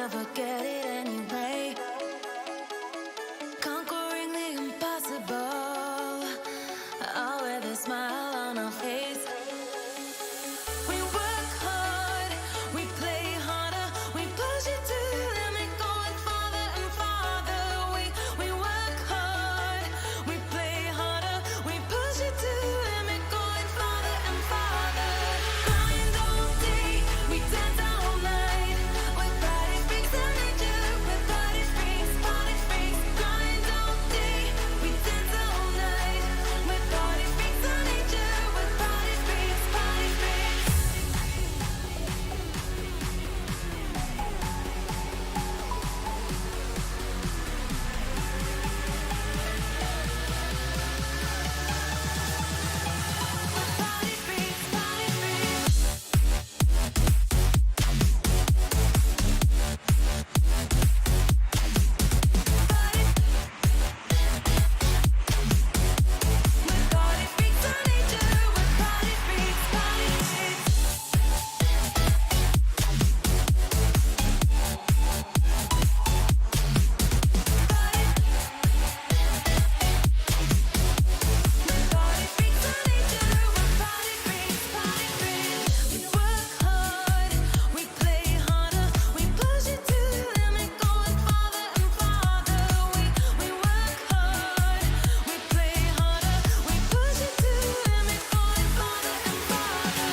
never get it anyway. Conquering the impossible, all with a smile on our face. We work hard, we play harder, we push it to the limit, going farther and farther. We work hard, we play harder, we push it to the limit, going farther and farther. Grind all day, we dance all night. With body freaks and nature, with body freaks, body freaks. Grind all day, we dance all night. With body freaks and nature, with body freaks, body freaks. Body freaks, body freaks. With body freaks and nature, with body freaks, body freaks. With body freaks and nature, with body freaks, body freaks. We work hard, we play harder, we push it to the limit, going farther and farther. We work hard, we play harder, we push it to the limit, going farther and farther.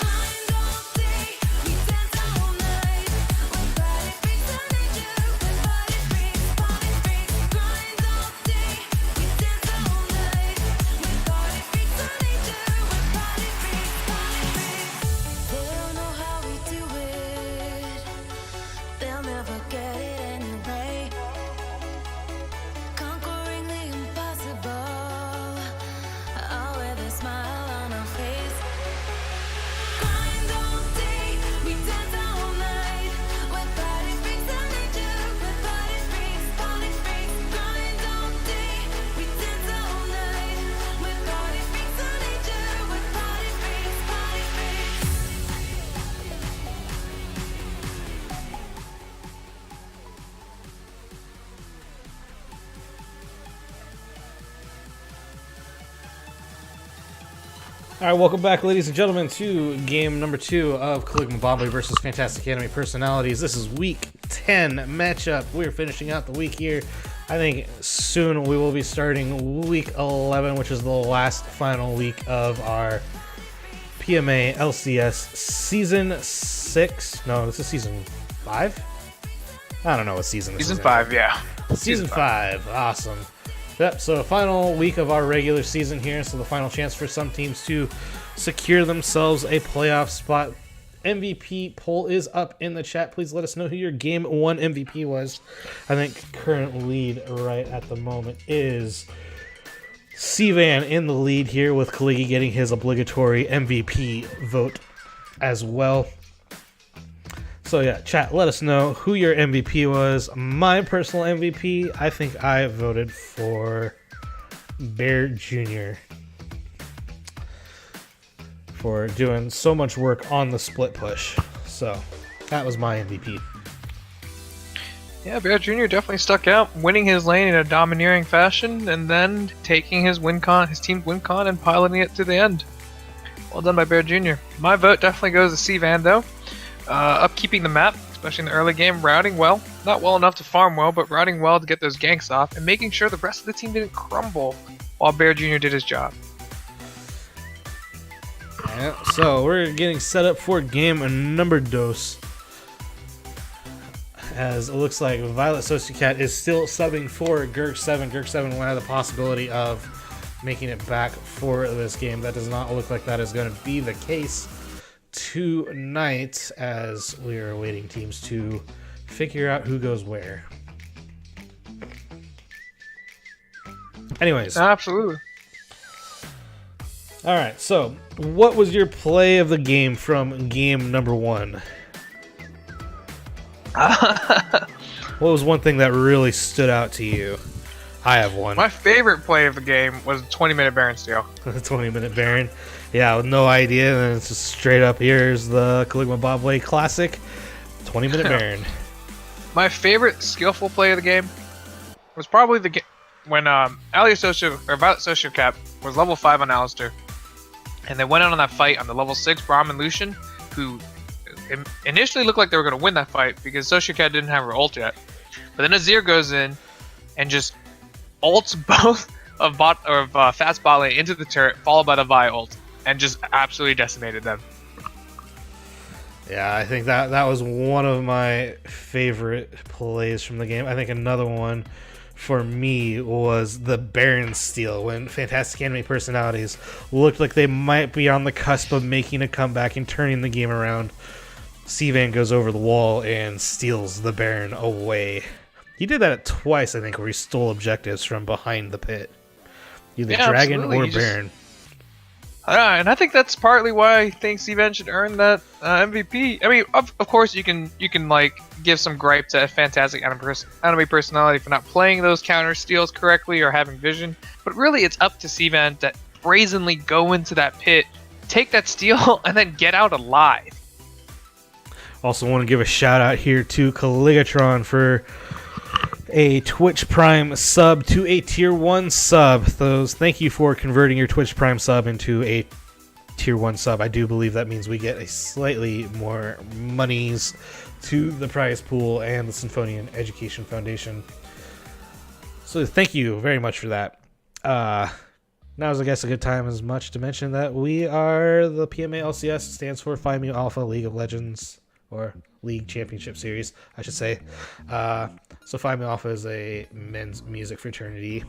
Grind all day, we dance all night. With body freaks and nature, with body freaks, body freaks. Grind all day, we dance all night. With body freaks and nature, with body freaks, body freaks. They don't know how we do it. They'll never get it anyway. Conquering the impossible, all with a smile on our face. Grind all day, we dance all night. With body freaks and nature, with body freaks, body freaks. Grind all day, we dance all night. With body freaks and nature, with body freaks, body freaks. All right, welcome back, ladies and gentlemen, to game number 2 of Caligula Bombay versus Fantastic Anime Personalities. This is week 10 matchup. We're finishing out the week here. I think soon we will be starting week 11, which is the last final week of our PMA LCS season 6. No, this is season 5? I don't know what season this is. Season 5, yeah. Season 5, awesome. Yep, so final week of our regular season here, so the final chance for some teams to secure themselves a playoff spot. MVP poll is up in the chat. Please let us know who your Game 1 MVP was. I think current lead right at the moment is C-Van in the lead here, with Kaligi getting his obligatory MVP vote as well. So yeah, chat, let us know who your MVP was. My personal MVP, I think I voted for Bear Jr. for doing so much work on the split push. So that was my MVP. Yeah, Bear Jr. definitely stuck out, winning his lane in a domineering fashion, and then taking his team's win con, and piloting it to the end. Well done by Bear Jr. My vote definitely goes to C-Van though. Upkeeping the map, especially in the early game, routing well. Not well enough to farm well, but routing well to get those ganks off, and making sure the rest of the team didn't crumble while Bear Jr. did his job. Yeah, so we're getting set up for game number dos. As it looks like Violet Sociocat is still subbing for Gurk7. Gurk7 will have the possibility of making it back for this game. That does not look like that is going to be the case tonight, as we are awaiting teams to figure out who goes where. Anyways. Absolutely. Alright, so what was your play of the game from game number 1? What was one thing that really stood out to you? I have one. My favorite play of the game was the 20-minute Baron steal. The 20-minute Baron. Yeah, with no idea, and it's just straight up, here's the Caligula Bobway classic 20-minute Baron. My favorite skillful play of the game was probably when Violet Sociocap was level 5 on Alistair, and they went out on that fight on the level 6 Brahmin Lucian, who initially looked like they were going to win that fight because Sociocat didn't have her ult yet. But then Azir goes in and just ults both of Fast bot lane into the turret, followed by the Vi ult, and just absolutely decimated them. Yeah, I think that was one of my favorite plays from the game. I think another one for me was the Baron steal when Fantastic Anime Personalities looked like they might be on the cusp of making a comeback and turning the game around. Sivan goes over the wall and steals the Baron away. He did that twice, I think, where he stole objectives from behind the pit. Either Dragon or Baron. And I think that's partly why I think Sivan should earn that MVP. I mean, of course, you can like give some gripe to a Fantastic Anime Personality for not playing those counter steals correctly or having vision, but really it's up to Sivan to brazenly go into that pit, take that steal, and then get out alive. Also want to give a shout out here to Caligatron for a Twitch Prime sub to a Tier 1 sub. Thank you for converting your Twitch Prime sub into a Tier 1 sub. I do believe that means we get a slightly more monies to the prize pool and the Symphonian Education Foundation. So thank you very much for that. Now is, I guess, a good time as much to mention that we are the PMA LCS, stands for Phi Mu Alpha League of Legends, or League Championship Series, I should say. So Phi Mu Alpha is a men's music fraternity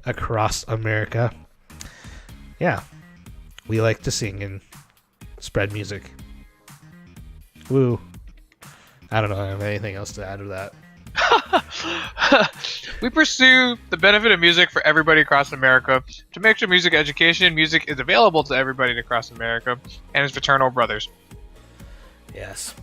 across America. Yeah, we like to sing and spread music. Woo. I don't know if I have anything else to add to that. We pursue the benefit of music for everybody across America to make sure music is available to everybody across America and his fraternal brothers. Yes.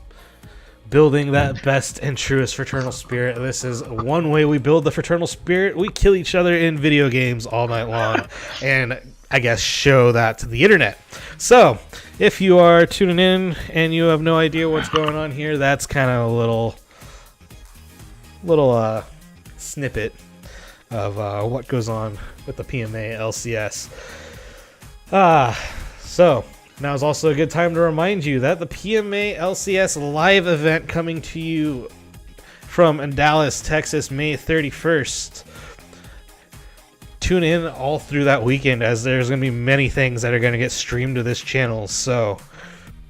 Building that best and truest fraternal spirit. This is one way we build the fraternal spirit. We kill each other in video games all night long and I guess show that to the internet. So if you are tuning in and you have no idea what's going on here, that's kind of a little snippet of what goes on with the PMA LCS. So now is also a good time to remind you that the PMA LCS live event coming to you from Dallas, Texas, May 31st. Tune in all through that weekend as there's going to be many things that are going to get streamed to this channel, so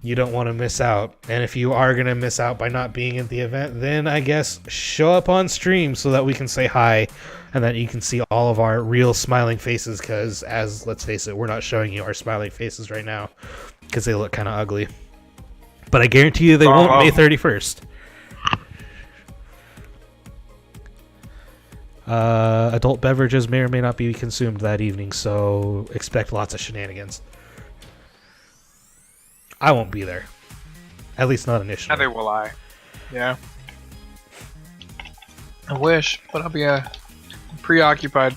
you don't want to miss out. And if you are going to miss out by not being at the event, then I guess show up on stream so that we can say hi and that you can see all of our real smiling faces, because let's face it, we're not showing you our smiling faces right now because they look kind of ugly. But I guarantee you they won't May 31st. Adult beverages may or may not be consumed that evening, so expect lots of shenanigans. I won't be there. At least not initially. Neither will I. Yeah. I wish, but I'll be preoccupied.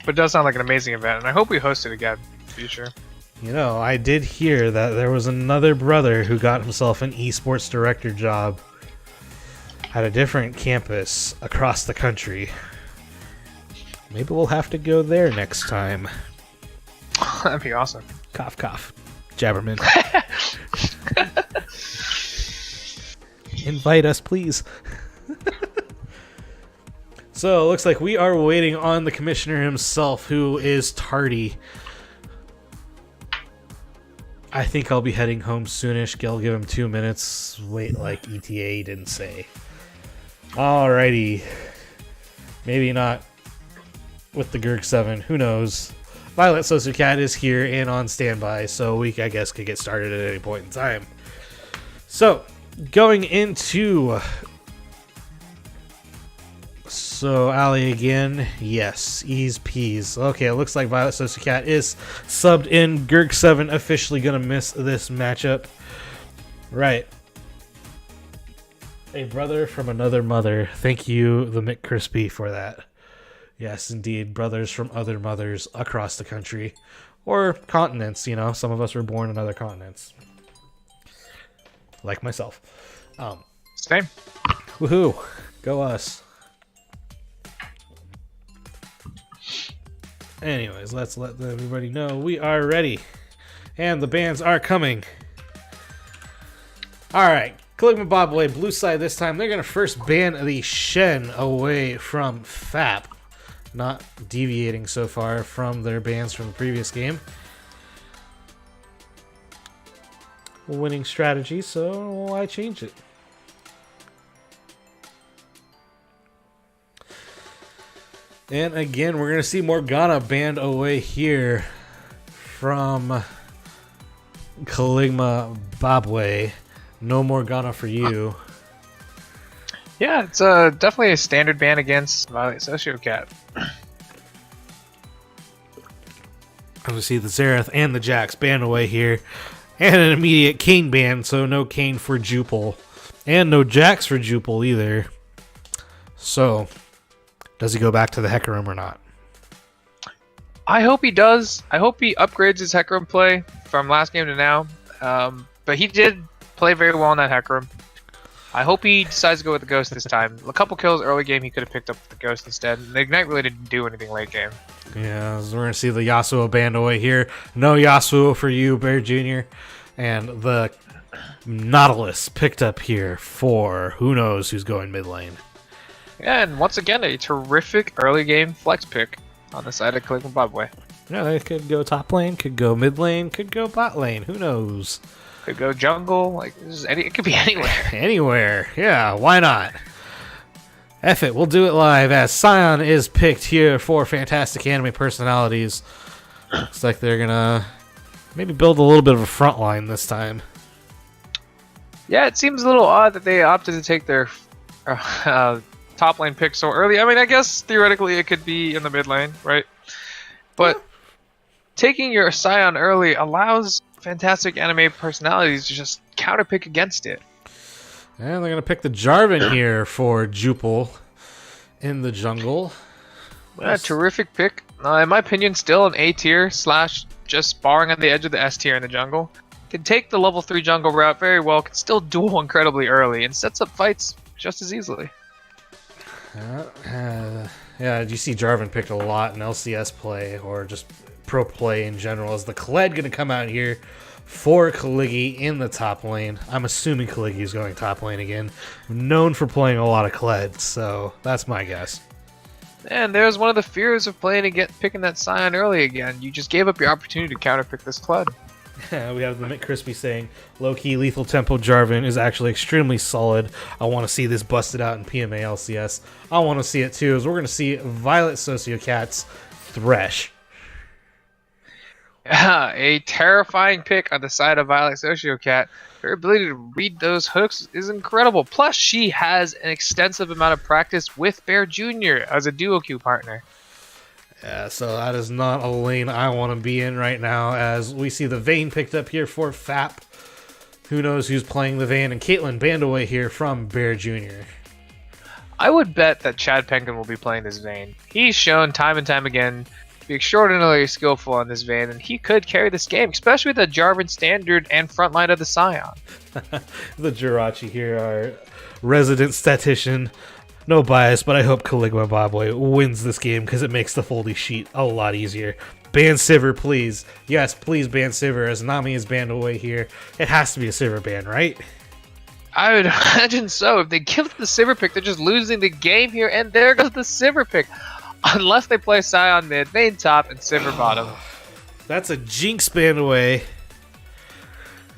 But it does sound like an amazing event, and I hope we host it again in the future. You know, I did hear that there was another brother who got himself an esports director job at a different campus across the country. Maybe we'll have to go there next time. That'd be awesome. Cough, cough. Jabberman. Invite us, please. So, it looks like we are waiting on the commissioner himself, who is tardy. I think I'll be heading home soonish. I'll give him 2 minutes. Wait, like ETA didn't say. Alrighty. Maybe not with the Gurk 7. Who knows? Violet Sociocat is here and on standby, so we, I guess, could get started at any point in time. So, going into... So, Ali again. Yes, ease peas. Okay, it looks like Violet Sociocat is subbed in. Gurk 7 officially going to miss this matchup. Right. A brother from another mother. Thank you, the McCrispy, for that. Yes, indeed, brothers from other mothers across the country. Or continents, you know. Some of us were born in other continents. Like myself. Same. Woohoo! Go us. Anyways, let's let everybody know we are ready. And the bans are coming. Alright, Caligma Bobway, blue side this time. They're going to first ban the Shen away from FAP. Not deviating so far from their bans from the previous game. Winning strategy, so why change it? And again, we're going to see Morgana banned away here from Caligma Bobway. No Morgana for you. Yeah, it's definitely a standard ban against Violet Sociocat. We see the Xerath and the Jax banned away here. And an immediate Kayn ban, so no Kayn for Jupil. And no Jax for Jupil either. So, does he go back to the Hecarim or not? I hope he does. I hope he upgrades his Hecarim play from last game to now. But he did play very well in that Hecarim. I hope he decides to go with the Ghost this time. A couple kills early game, he could have picked up the Ghost instead. The Ignite really didn't do anything late game. Yeah, so we're going to see the Yasuo banned away here. No Yasuo for you, Bear Jr. And the Nautilus picked up here for who knows who's going mid lane. Yeah, and once again, a terrific early game flex pick on the side of Caligma Bobway. Yeah, they could go top lane, could go mid lane, could go bot lane. Who knows? Could go jungle. Like it could be anywhere. Anywhere. Yeah, why not? F it, we'll do it live as Scion is picked here for Fantastic Anime Personalities. Looks like they're gonna maybe build a little bit of a front line this time. Yeah, it seems a little odd that they opted to take their top lane pick so early. I mean, I guess theoretically it could be in the mid lane, right? But taking your Scion early allows Fantastic Anime Personalities to just counter pick against it. And they're going to pick the Jarvan here for Jupil in the jungle. Yeah, terrific pick. In my opinion, still an A tier / just sparring on the edge of the S tier in the jungle. Can take the level 3 jungle route very well, can still duel incredibly early, and sets up fights just as easily. Yeah, you see Jarvan picked a lot in LCS play, or just pro play in general. Is the Khaled going to come out here for Kaligi in the top lane? I'm assuming Kaligi is going top lane again. Known for playing a lot of Khaled, so that's my guess. And there's one of the fears of picking that Scion early again. You just gave up your opportunity to counter pick this Khaled. We have the Mick Crispy saying, low-key lethal tempo Jarvan is actually extremely solid. I want to see this busted out in PMA LCS. I want to see it too, as we're going to see Violet Sociocat's Thresh. Yeah, a terrifying pick on the side of Violet Sociocat. Her ability to read those hooks is incredible. Plus, she has an extensive amount of practice with Bear Jr. as a duo queue partner. Yeah, so that is not a lane I want to be in right now, as we see the Vayne picked up here for FAP. Who knows who's playing the Vayne, and Caitlyn banned away here from Bear Jr. I would bet that Chad Penguin will be playing this Vayne. He's shown time and time again to be extraordinarily skillful on this Vayne, and he could carry this game, especially with the Jarvan standard and front line of the Scion. The Jirachi here, our resident statistician. No bias, but I hope Caligma Bobway wins this game because it makes the foldy sheet a lot easier. Ban Sivir, please. Yes, please ban Sivir, as Nami is banned away here. It has to be a Sivir ban, right? I would imagine so. If they give the Sivir pick, they're just losing the game here, and there goes the Sivir pick. Unless they play Scion mid, Vayne top, and Sivir bottom. That's a Jinx ban away.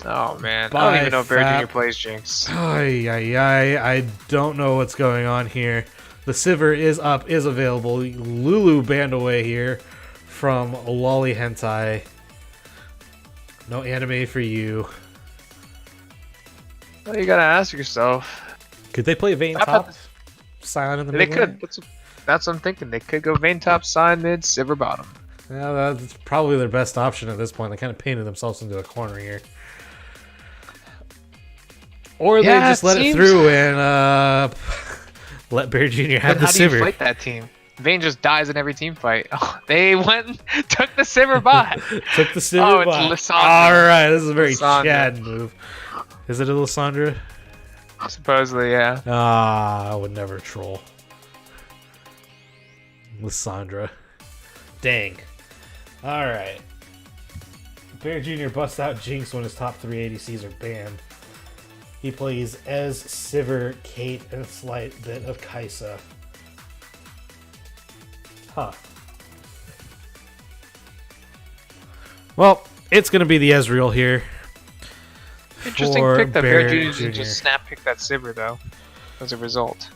Oh man, By I don't even know if Bear FAP. Jr. plays Jinx. I don't know what's going on here. The Sivir is up, is available. Lulu banned away here from Lolly Hentai. No anime for you. Well, you gotta ask yourself. Could they play Vayne I thought top? Scion in the They mid could. lane? That's what I'm thinking. They could go Vayne top, Scion mid, Sivir bottom. Yeah, that's probably their best option at this point. They kind of painted themselves into a corner here. Or they Yeah, just it let it seems- through and let Bear Jr. have But the how do you Sivir. fight that team? Vayne just dies in every team fight. Oh, they went and took the Sivir bot. Took the Sivir Oh, it's bot. Lissandra. All right, this is a very Lissandra. Chad move. Is it a Lissandra? Supposedly, yeah. Ah, I would never troll. Lissandra. Dang. Alright. Bear Jr. busts out Jinx when his top 3 ADCs are banned. He plays Ez, Sivir, Kate, and a slight bit of Kaisa. Huh. Well, it's going to be the Ezreal here. Interesting for pick that Bear Jr. Jr. didn't just snap pick that Sivir, though, as a result.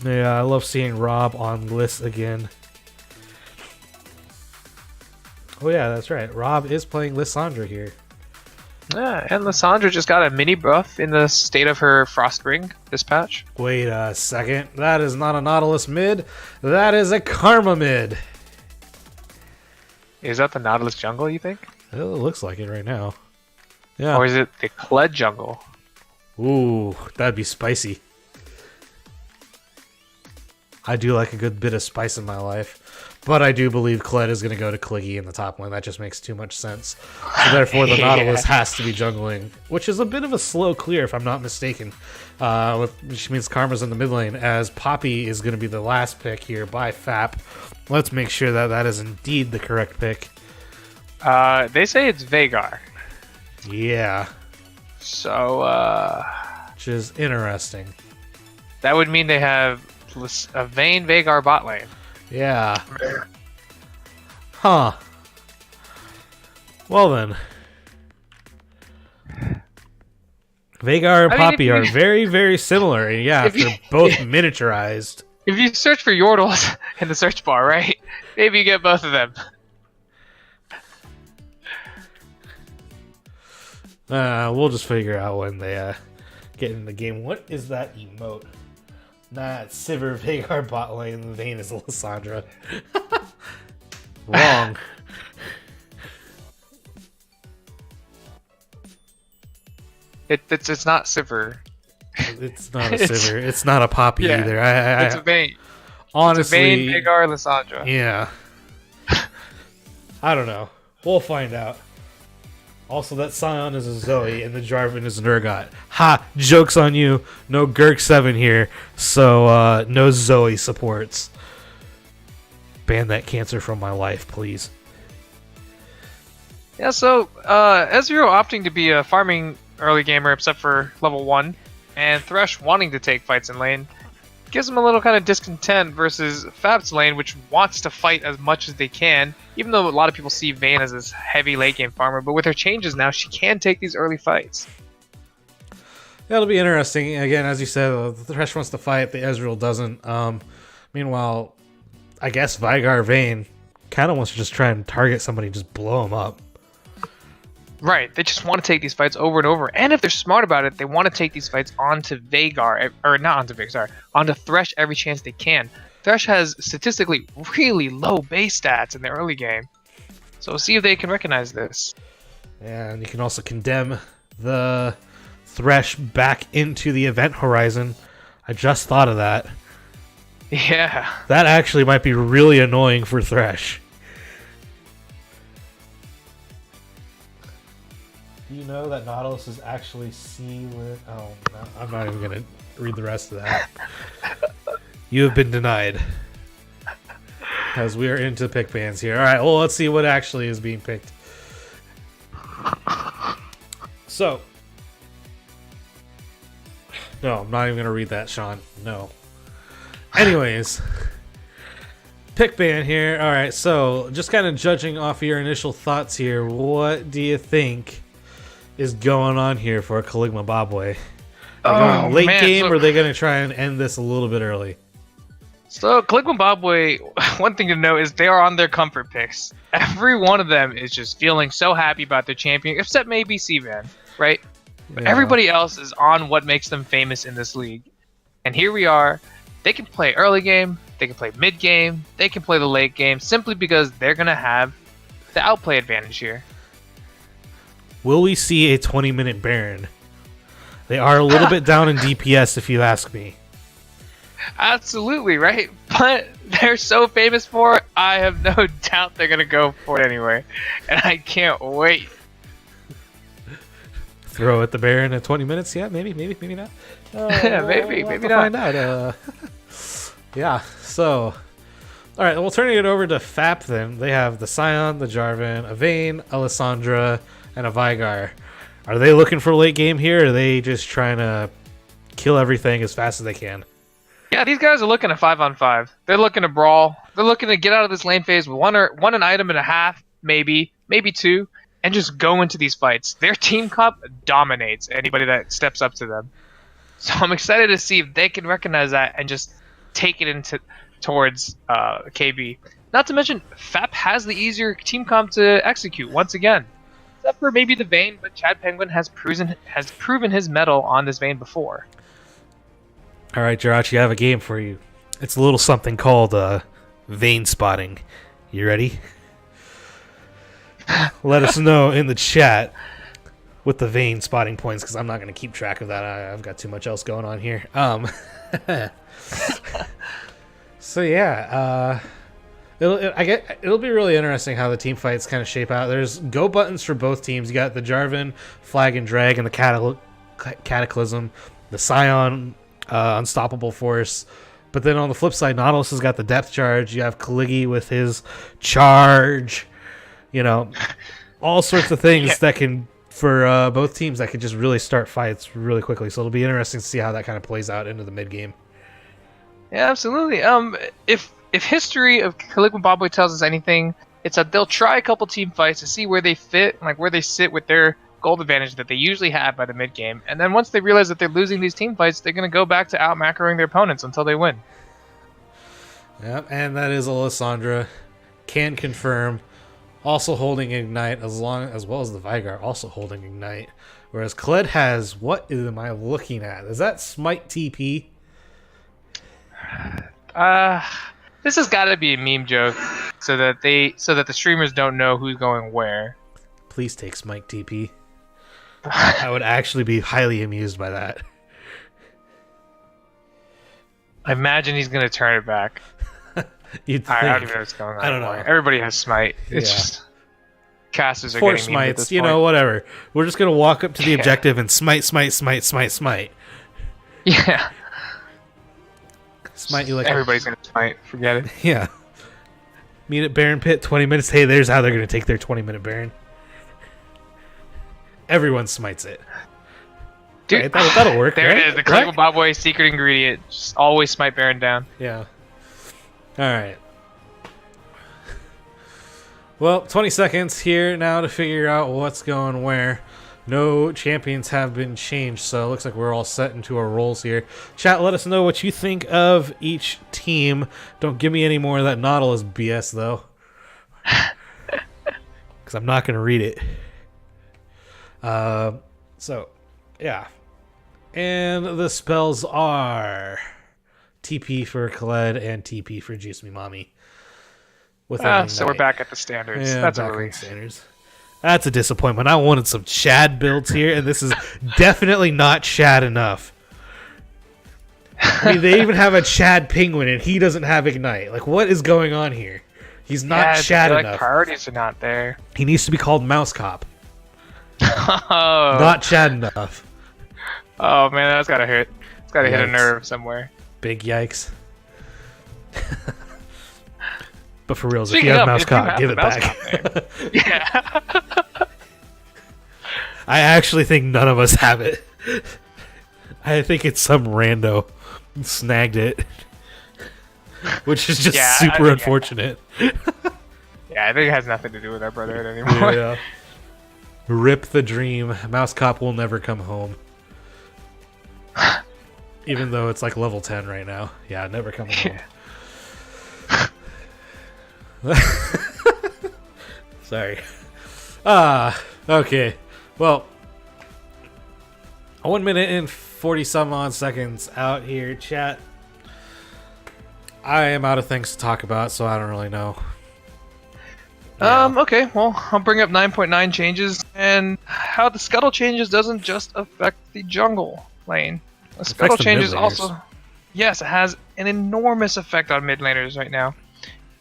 Yeah, I love seeing Rob on list again. Oh yeah, that's right. Rob is playing Lissandra here. Yeah, and Lissandra just got a mini buff in the state of her Frost Ring this patch. Wait a second. That is not a Nautilus mid. That is a Karma mid. Is that the Nautilus jungle, you think? It looks like it right now. Yeah. Or is it the Kled jungle? Ooh, that'd be spicy. I do like a good bit of spice in my life. But I do believe Kled is going to go to Cliggy in the top lane. That just makes too much sense. So therefore, the Nautilus has to be jungling, which is a bit of a slow clear, if I'm not mistaken. Which means Karma's in the mid lane, as Poppy is going to be the last pick here by FAP. Let's make sure that that is indeed the correct pick. They say it's Veigar. Yeah. So, Which is interesting. that would mean they have a Vayne Veigar bot lane. Yeah. Huh. Well then. Veigar and Poppy are very, very similar. And yeah, they're both miniaturized. If you search for Yordles in the search bar, right? Maybe you get both of them. We'll just figure out when they get in the game. What is that emote? Nah, it's Sivir, Veigar, bot lane, and Vayne is Lissandra. Wrong. It's not Sivir. It's not a Sivir. It's not a Poppy either. It's a Vayne. Honestly, It's a Vayne, Veigar, Lissandra. yeah. I don't know. We'll find out. Also, that Scion is a Zoe and the Jarvan is an Urgot. Ha! Joke's on you. No Gurk 7 here, so no Zoe supports. Ban that cancer from my life, please. Yeah, so Ezreal opting to be a farming early gamer except for level 1, and Thresh wanting to take fights in lane, gives him a little kind of discontent versus FAP's lane, which wants to fight as much as they can, even though a lot of people see Vayne as this heavy late game farmer, but with her changes now, she can take these early fights. That'll be interesting. Again, as you said, the Thresh wants to fight, the Ezreal doesn't. Meanwhile, I guess Veigar Vayne kind of wants to just try and target somebody and just blow him up. Right, they just want to take these fights over and over, and if they're smart about it, they want to take these fights onto Veigar, or not onto Veigar, sorry, onto Thresh every chance they can. Thresh has statistically really low base stats in the early game, so we'll see if they can recognize this. And you can also condemn the Thresh back into the event horizon. I just thought of that. Yeah. That actually might be really annoying for Thresh. Do you know that Nautilus is actually C-lit? Oh, no, I'm not even going to read the rest of that. You have been denied. As we are into pick bans here. Alright, well, let's see what actually is being picked. So. No, I'm not even going to read that, Sean. No. Anyways. Pick ban here. Alright, so just kind of judging off your initial thoughts here, what do you think is going on here for Caligma Bobway? Are they going late game, or are they going to try and end this a little bit early? So, Caligma Bobway, one thing to note is they are on their comfort picks. Every one of them is just feeling so happy about their champion, except maybe Cvan, right? But everybody else is on what makes them famous in this league. And here we are. They can play early game, they can play mid game, they can play the late game, simply because they're going to have the outplay advantage here. Will we see a 20-minute Baron? They are a little bit down in DPS, if you ask me. Absolutely, right? But they're so famous for it, I have no doubt they're going to go for it anyway. And I can't wait. throw at the Baron in 20 minutes. Yeah, maybe not. Maybe we'll have to not. find out. Yeah. So, all right. Well, turning it over to FAP, then they have the Scion, the Jarvan, a Vayne, a Lissandra, and a Vigar. Are they looking for late game here? Or are they just trying to kill everything as fast as they can? Yeah, these guys are looking at 5-on-5. They're looking to brawl. They're looking to get out of this lane phase with one an item and a half, maybe 2, and just go into these fights. Their team comp dominates anybody that steps up to them. So I'm excited to see if they can recognize that and just take it towards KB. Not to mention, FAP has the easier team comp to execute once again. Except for maybe the Vayne, but Chad Penguin has proven his mettle on this Vayne before. All right, Jirachi, I have a game for you. It's a little something called Vayne spotting. You ready? Let us know in the chat with the Vayne spotting points, because I'm not going to keep track of that. I've got too much else going on here. So yeah, it'll be really interesting how the team fights kind of shape out. There's go buttons for both teams. You got the Jarvan, Flag and Drag, and the Cataclysm, the Scion, Unstoppable Force. But then on the flip side, Nautilus has got the Depth Charge. You have Kaligi with his Charge. You know, all sorts of things that can, for both teams, that could just really start fights really quickly. So it'll be interesting to see how that kind of plays out into the mid game. Yeah, absolutely. If history of Caligula Boboy tells us anything, it's that they'll try a couple team fights to see where they fit, like where they sit with their gold advantage that they usually have by the mid game. And then once they realize that they're losing these team fights, they're going to go back to out macroing their opponents until they win. Yep, and that is Alessandra. Can confirm. Also holding Ignite, as well as the Vigar also holding Ignite. Whereas Kled has, what am I looking at? Is that Smite TP? This has got to be a meme joke, so that the streamers don't know who's going where. Please take Smite TP. I would actually be highly amused by that. I imagine he's going to turn it back. You'd think. I don't even know what's going on. I don't know. Everybody has Smite. It's Yeah. just casters are Force getting memed at this smites, you point. know, whatever. We're just going to walk up to the Yeah. objective and smite. Yeah. Smite you like Everybody's going to Smite. Forget it. Yeah. Meet at Baron Pit, 20 minutes. Hey, there's how they're going to take their 20-minute Baron. Everyone smites it. Dude, Right, that'll work, There right? it is. The Caligula Boboy secret ingredient. Just always Smite Baron down. Yeah. All right. Well, 20 seconds here now to figure out what's going where. No champions have been changed, so it looks like we're all set into our roles here. Chat, let us know what you think of each team. Don't give me any more of that Nautilus BS, though. Because I'm not going to read it. So, yeah. And the spells are TP for Khaled and TP for Juice Me Mommy. So we're back at the standards. Yeah, That's a back on relief. standards. That's a disappointment. I wanted some Chad builds here, and this is definitely not Chad enough. I mean, they even have a Chad Penguin, and he doesn't have Ignite. Like, what is going on here? He's not Chad enough. Priorities are not there. He needs to be called Mouse Cop. Oh. Not Chad enough. Oh man, that's gotta hurt. It's gotta hit a Yikes. nerve somewhere. Big yikes. But for reals, if Speaking you have of, Mouse if you Cop, have give the it Mouse back. Cop Yeah. I actually think none of us have it. I think it's some rando snagged it. Which is just Yeah, super yeah. unfortunate. Yeah, I think it has nothing to do with our brotherhood anymore. Yeah. Rip the dream. Mouse Cop will never come home. Even though it's like level 10 right now. Yeah, never coming home. Sorry. Okay. Well, 1 minute and 40 some odd seconds out here, chat. I am out of things to talk about, so I don't really know. Okay, well, I'll bring up 9.9 changes and how the scuttle changes doesn't just affect the jungle lane. The scuttle the changes mid laners. also, yes, it has an enormous effect on mid laners right now.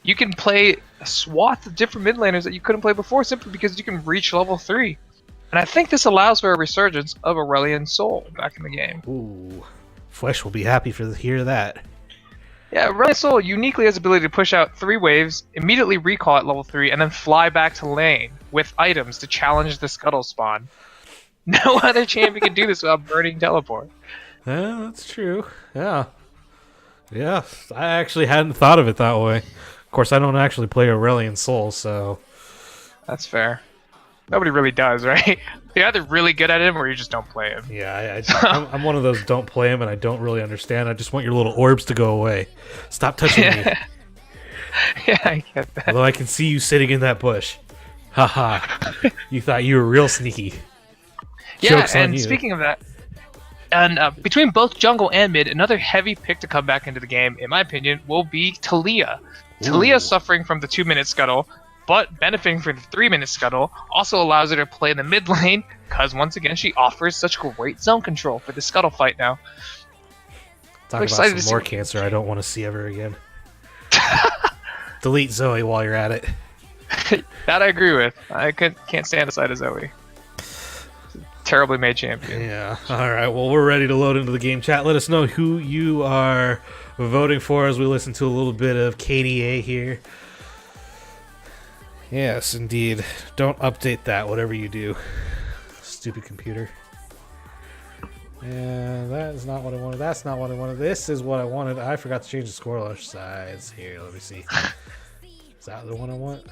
You can play a swath of different mid laners that you couldn't play before simply because you can reach level 3. And I think this allows for a resurgence of Aurelion Soul back in the game. Ooh, Flesh will be happy to hear that. Yeah, Aurelion Soul uniquely has the ability to push out 3 waves, immediately recall at level 3, and then fly back to lane with items to challenge the Scuttle spawn. No other champion can do this without burning teleport. Yeah, that's true. Yeah. Yeah, I actually hadn't thought of it that way. Of course, I don't actually play Aurelion Soul, so... That's fair. Nobody really does, right? You're either really good at him or you just don't play him. Yeah, I'm one of those don't play him and I don't really understand. I just want your little orbs to go away. Stop touching me. Yeah, I get that. Although I can see you sitting in that bush. Haha. You thought you were real sneaky. Yeah, Joke's on and you. speaking of that, and between both jungle and mid, another heavy pick to come back into the game, in my opinion, will be Talia. Talia suffering from the 2-minute scuttle, but benefiting from the 3-minute scuttle also allows her to play in the mid lane, because once again she offers such great zone control for the scuttle fight now. Talk about some more cancer I don't want to see ever again. Delete Zoe while you're at it. That I agree with. I can't stand the sight of Zoe. Terribly made champion. Yeah. All right. Well, we're ready to load into the game. Chat, let us know who you are voting for as we listen to a little bit of KDA here. Yes, indeed. Don't update that, whatever you do. Stupid computer. Yeah, that is not what I wanted. That's not what I wanted. This is what I wanted. I forgot to change the score size. Here, let me see. Is that the one I want?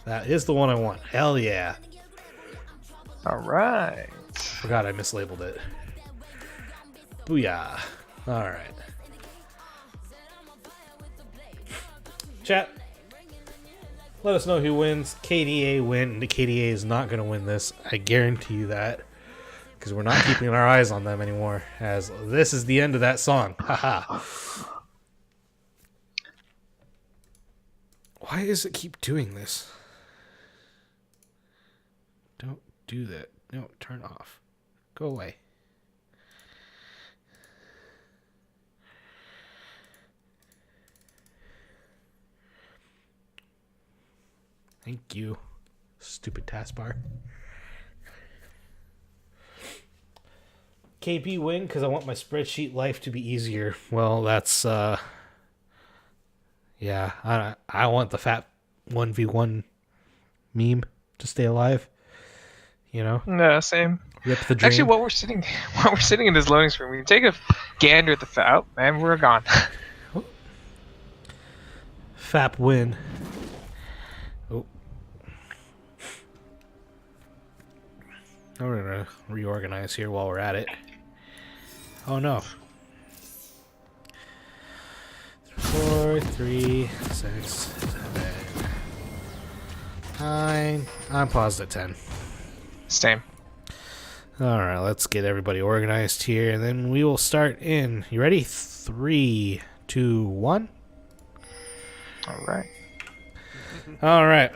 That is the one I want. Hell yeah. Alright. Forgot I mislabeled it. Booyah. Alright. Chat. Let us know who wins. KDA win. The KDA is not going to win this. I guarantee you that. Because we're not keeping our eyes on them anymore. As this is the end of that song. Haha. Why does it keep doing this? Don't do that. No, turn off. Go away. Thank you, stupid taskbar. KP win because I want my spreadsheet life to be easier. Well, that's yeah. I want the FAP 1v1 meme to stay alive. You know? Yeah, same. Rip the dream. Actually, while we're sitting in this loading screen, we can take a gander at the FAP, and we're gone. FAP win. Oh. We're gonna reorganize here while we're at it. Oh no. 4, 3, 6, 7, 9. I'm paused at 10. Same. Alright, let's get everybody organized here, and then we will start in. You ready? 3, 2, 1. Alright. Alright.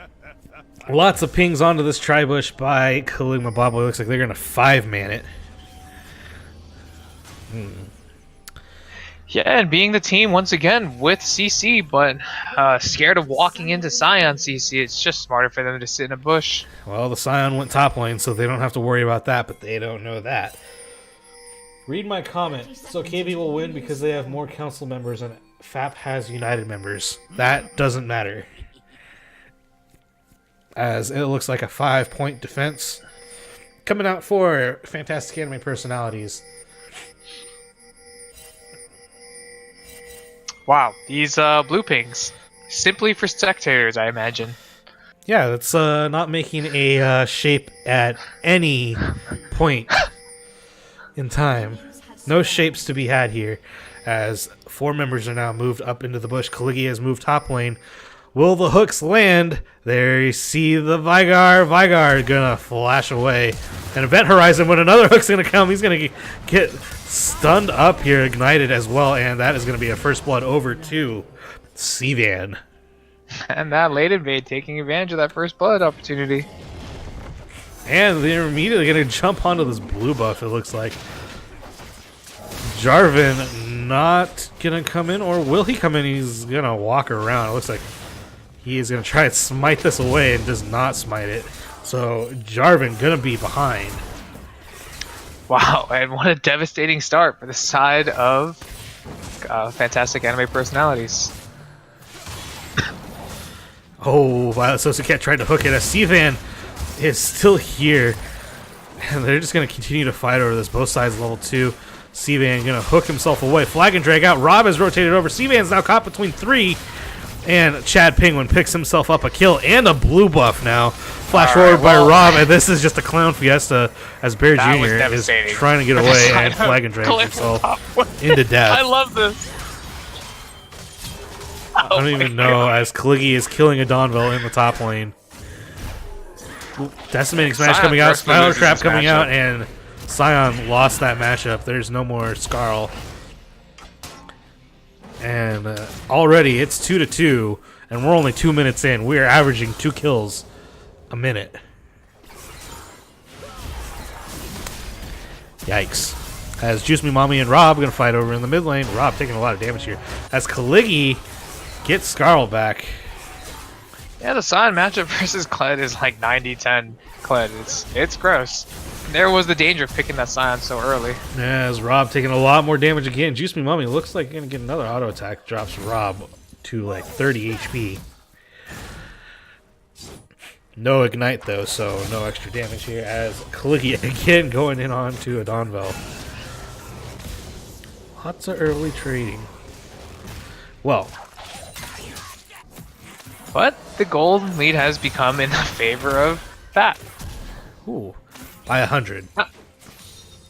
Lots of pings onto this tri-bush by Kaluma Babo. Looks like they're going to 5-man it. Yeah, and being the team once again with CC, but scared of walking into Scion CC, it's just smarter for them to sit in a bush. Well, the Scion went top lane, so they don't have to worry about that, but they don't know that. Read my comment. So KB will win because they have more council members and FAP has United members. That doesn't matter. As it looks like a 5-point defense. Coming out for Fantastic Anime Personalities. Wow, these blue pings. Simply for spectators, I imagine. Yeah, that's not making a shape at any point in time. No shapes to be had here, as 4 members are now moved up into the bush. Caligula has moved top lane. Will the hooks land? There you see the Vigar. Vigar gonna flash away. And Event Horizon, when another hook's gonna come, he's gonna get stunned up here, ignited as well, and that is gonna be a first blood over to Sivan. And that late invade taking advantage of that first blood opportunity. And they're immediately gonna jump onto this blue buff, it looks like. Jarvan not gonna come in, or will he come in? He's gonna walk around. It looks like He is going to try and smite this away and does not smite it. So Jarvan going to be behind. Wow, and what a devastating start for the side of fantastic anime personalities. Oh, Violet Sosuke tried to hook it as Sivan is still here. And they're just going to continue to fight over this. Both sides level 2. Sivan going to hook himself away. Flag and drag out. Rob has rotated over. Sivan's now caught between 3. And Chad Penguin picks himself up a kill and a blue buff now. Flash forward by Rob, and this is just a clown fiesta as Bear Jr. is trying to get away and flag and drag himself into death. I love this. I don't even know as Caliggi is killing a Donville in the top lane. Decimating Smash coming out, Spiral Trap coming out, and Sion lost that matchup. There's no more Skarl. And already it's 2-2, and we're only 2 minutes in. We are averaging 2 kills a minute. Yikes. As Juice Me Mommy and Rob going to fight over in the mid lane. Rob taking a lot of damage here. As Caliggi gets Skarl back. Yeah, the Sion matchup versus Kled is like 90-10 Kled. It's gross. There was the danger of picking that Sion so early. Yeah, as Rob taking a lot more damage again. Juice Me Mommy looks like going to get another auto attack. Drops Rob to like 30 HP. No Ignite though, so no extra damage here. As Caliggi again going in on to a Donville. Lots of early trading. Well. But the gold lead has become in the favor of FAP. Ooh. By 100.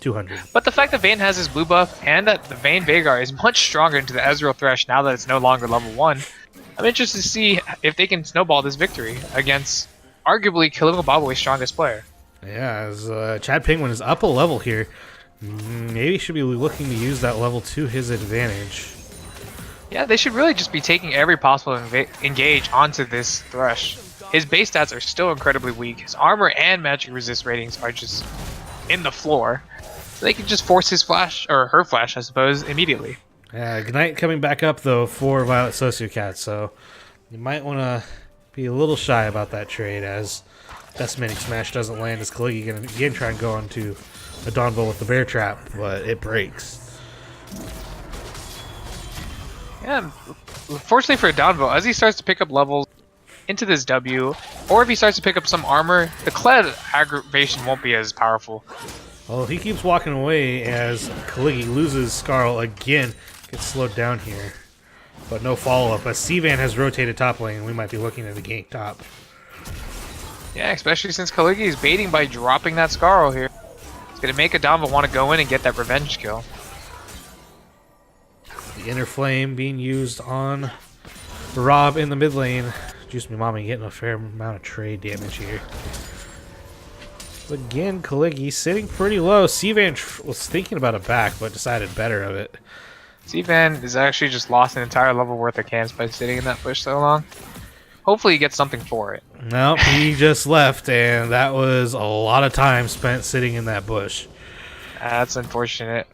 200. But the fact that Vayne has his blue buff and that the Vayne Veigar is much stronger into the Ezreal Thresh now that it's no longer level 1, I'm interested to see if they can snowball this victory against arguably Khalil Babaway's strongest player. Yeah, as Chad Penguin is up a level here. Maybe he should be looking to use that level to his advantage. Yeah, they should really just be taking every possible engage onto this Thresh. His base stats are still incredibly weak. His armor and magic resist ratings are just in the floor. So they can just force his flash, or her flash, I suppose, immediately. Yeah, Ignite coming back up, though, for Violet Sociocat, so you might want to be a little shy about that trade as Decimating Smash doesn't land as Caliggi going to again try and go onto a Donville with the Bear Trap, but it breaks. Yeah, fortunately for Donville, as he starts to pick up levels into this W, or if he starts to pick up some armor, the Kled aggravation won't be as powerful. Well, he keeps walking away as Caliggi loses Skarl again. Gets slowed down here. But no follow-up. As Sivan has rotated top lane, we might be looking at a gank top. Yeah, especially since Caliggi is baiting by dropping that Skarl here. It's going to make a Donville want to go in and get that revenge kill. The Inner Flame being used on Rob in the mid lane. Juice Me Mommy getting a fair amount of trade damage here. Again, Caliggi sitting pretty low. Sivan was thinking about a back, but decided better of it. Sivan has actually just lost an entire level worth of camps by sitting in that bush so long. Hopefully he gets something for it. Nope, he just left, and that was a lot of time spent sitting in that bush. That's unfortunate.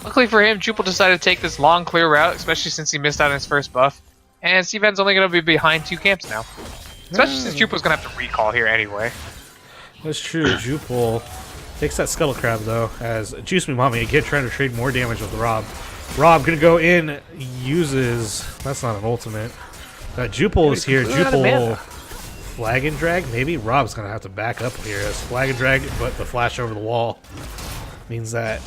Luckily for him, Jupel decided to take this long, clear route, especially since he missed out on his first buff. And Sivan's only going to be behind 2 camps now. Especially since Jupel's going to have to recall here anyway. That's true. Jupel takes that Scuttle Crab, though, as Juice Me Mommy again trying to trade more damage with Rob. Rob going to go in, uses... That's not an ultimate. Jupel is here. Jupel flag and drag? Maybe Rob's going to have to back up here as flag and drag, but the flash over the wall means that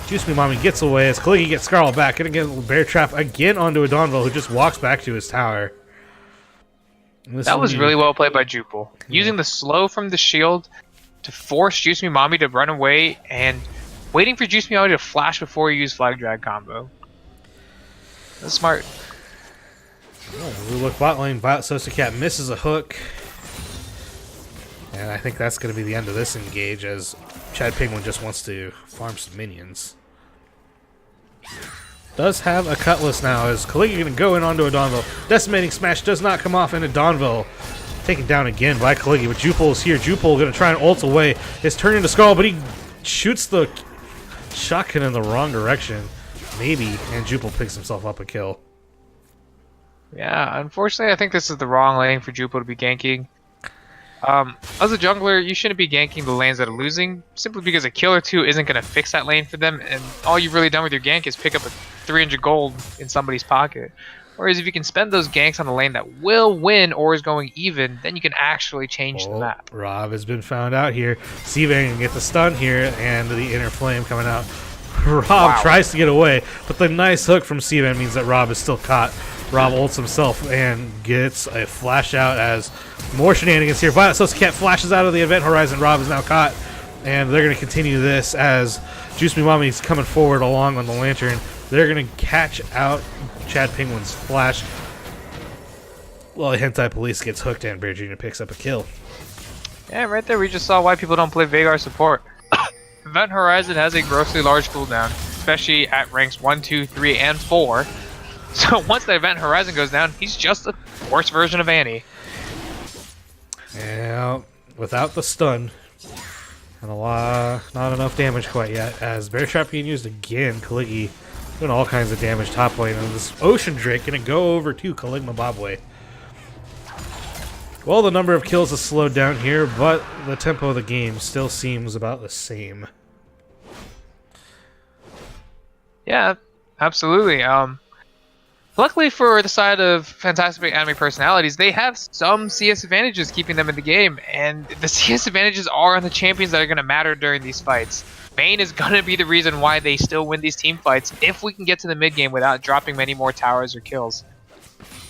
Juice Me Mommy gets away as Caliggi gets Skarl back. Going to get Bear Trap again onto a Donville who just walks back to his tower. That was really well played by Jupel. Using the slow from the shield to force Juice Me Mommy to run away and waiting for Juice Me Mommy to flash before he used flag drag combo. That's smart. Oh, we look bot lane. Violet Sosacat misses a hook. And I think that's going to be the end of this engage as Chad Penguin just wants to farm some minions. Does have a Cutlass now as Caliggi going to go in onto a Donville. Decimating Smash does not come off into Donville. Taken down again by Caliggi, but Jupel is here. Jupel going to try and ult away. It's turned into Skarl, but he shoots the shotgun in the wrong direction. Maybe, and Jupel picks himself up a kill. Yeah, unfortunately, I think this is the wrong lane for Jupo to be ganking. As a jungler, you shouldn't be ganking the lanes that are losing, simply because a kill or two isn't going to fix that lane for them, and all you've really done with your gank is pick up a 300 gold in somebody's pocket. Whereas if you can spend those ganks on a lane that will win or is going even, then you can actually change the map. Rob has been found out here. Seavan can get the stun here, and the inner flame coming out. Rob tries to get away, but the nice hook from Seavan means that Rob is still caught. Rob ults himself and gets a flash out as more shenanigans here. Violet Cat flashes out of the event horizon. Rob is now caught, and they're going to continue this as Juice Me Mommy is coming forward along on the lantern. They're going to catch out Chad Penguin's flash. Well, Hentai Police gets hooked and Bear Jr. picks up a kill. Yeah, right there we just saw why people don't play Veigar support. Event Horizon has a grossly large cooldown, especially at ranks 1, 2, 3, and 4. So once the Event Horizon goes down, he's just a worse version of Annie. Yeah, without the stun. And not enough damage quite yet. As Bear Trap being used again, Kaligi doing all kinds of damage top lane. And this Ocean Drake going to go over to Kaligma Bobway. Well, the number of kills has slowed down here, but the tempo of the game still seems about the same. Yeah, absolutely. Luckily for the side of Fantastic Anime Personalities, they have some CS advantages keeping them in the game, and the CS advantages are on the champions that are going to matter during these fights. Vayne is going to be the reason why they still win these team fights if we can get to the mid game without dropping many more towers or kills.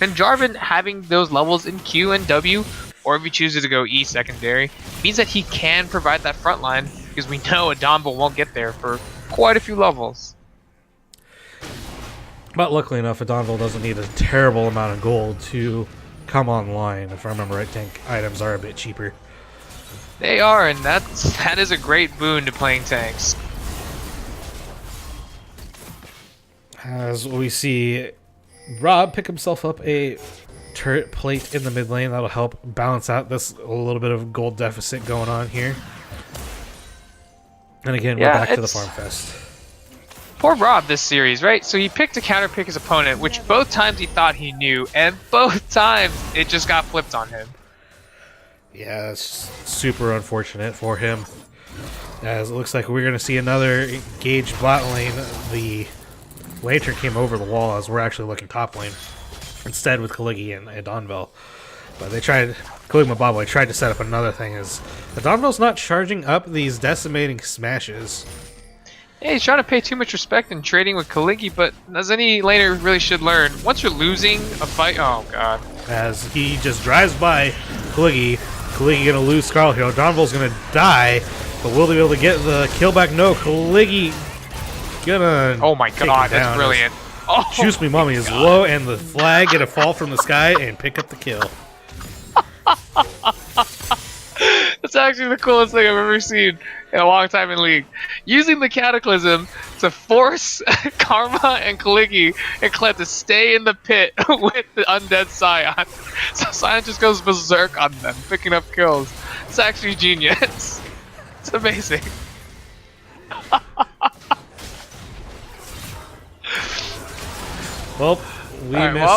And Jarvan having those levels in Q and W, or if he chooses to go E secondary, means that he can provide that front line, because we know a Donville won't get there for quite a few levels. But luckily enough, Adonville doesn't need a terrible amount of gold to come online. If I remember right, tank items are a bit cheaper. They are, and that is a great boon to playing tanks. As we see Rob pick himself up a turret plate in the mid lane, that'll help balance out this a little bit of gold deficit going on here. And again, we're back to the Farm Fest. Poor Rob this series, right? So he picked to counterpick his opponent, which both times he thought he knew, and both times it just got flipped on him. Yeah, that's super unfortunate for him. As it looks like we're going to see another engaged bot lane. The lantern came over the wall as we're actually looking top lane instead with Kaligi and Adonville. But they tried, Kaligma Bobway tried to set up another thing as Adonville's not charging up these decimating smashes. Yeah, he's trying to pay too much respect in trading with Kaligi, but as any laner really should learn, once you're losing a fight, oh god. As he just drives by Kaligi, Kaligi gonna lose Scarlet Hero, Donville's gonna die, but will they be able to get the kill back? No, Kaligi gonna oh my god, that's brilliant. Oh, Juice Me Mommy is low, and the flag gonna fall from the sky and pick up the kill. That's actually the coolest thing I've ever seen in a long time in League. Using the Cataclysm to force Karma and Kaligi and Kled to stay in the pit with the undead Scion. So Scion just goes berserk on them, picking up kills. It's actually genius. It's amazing. Well, Right, well,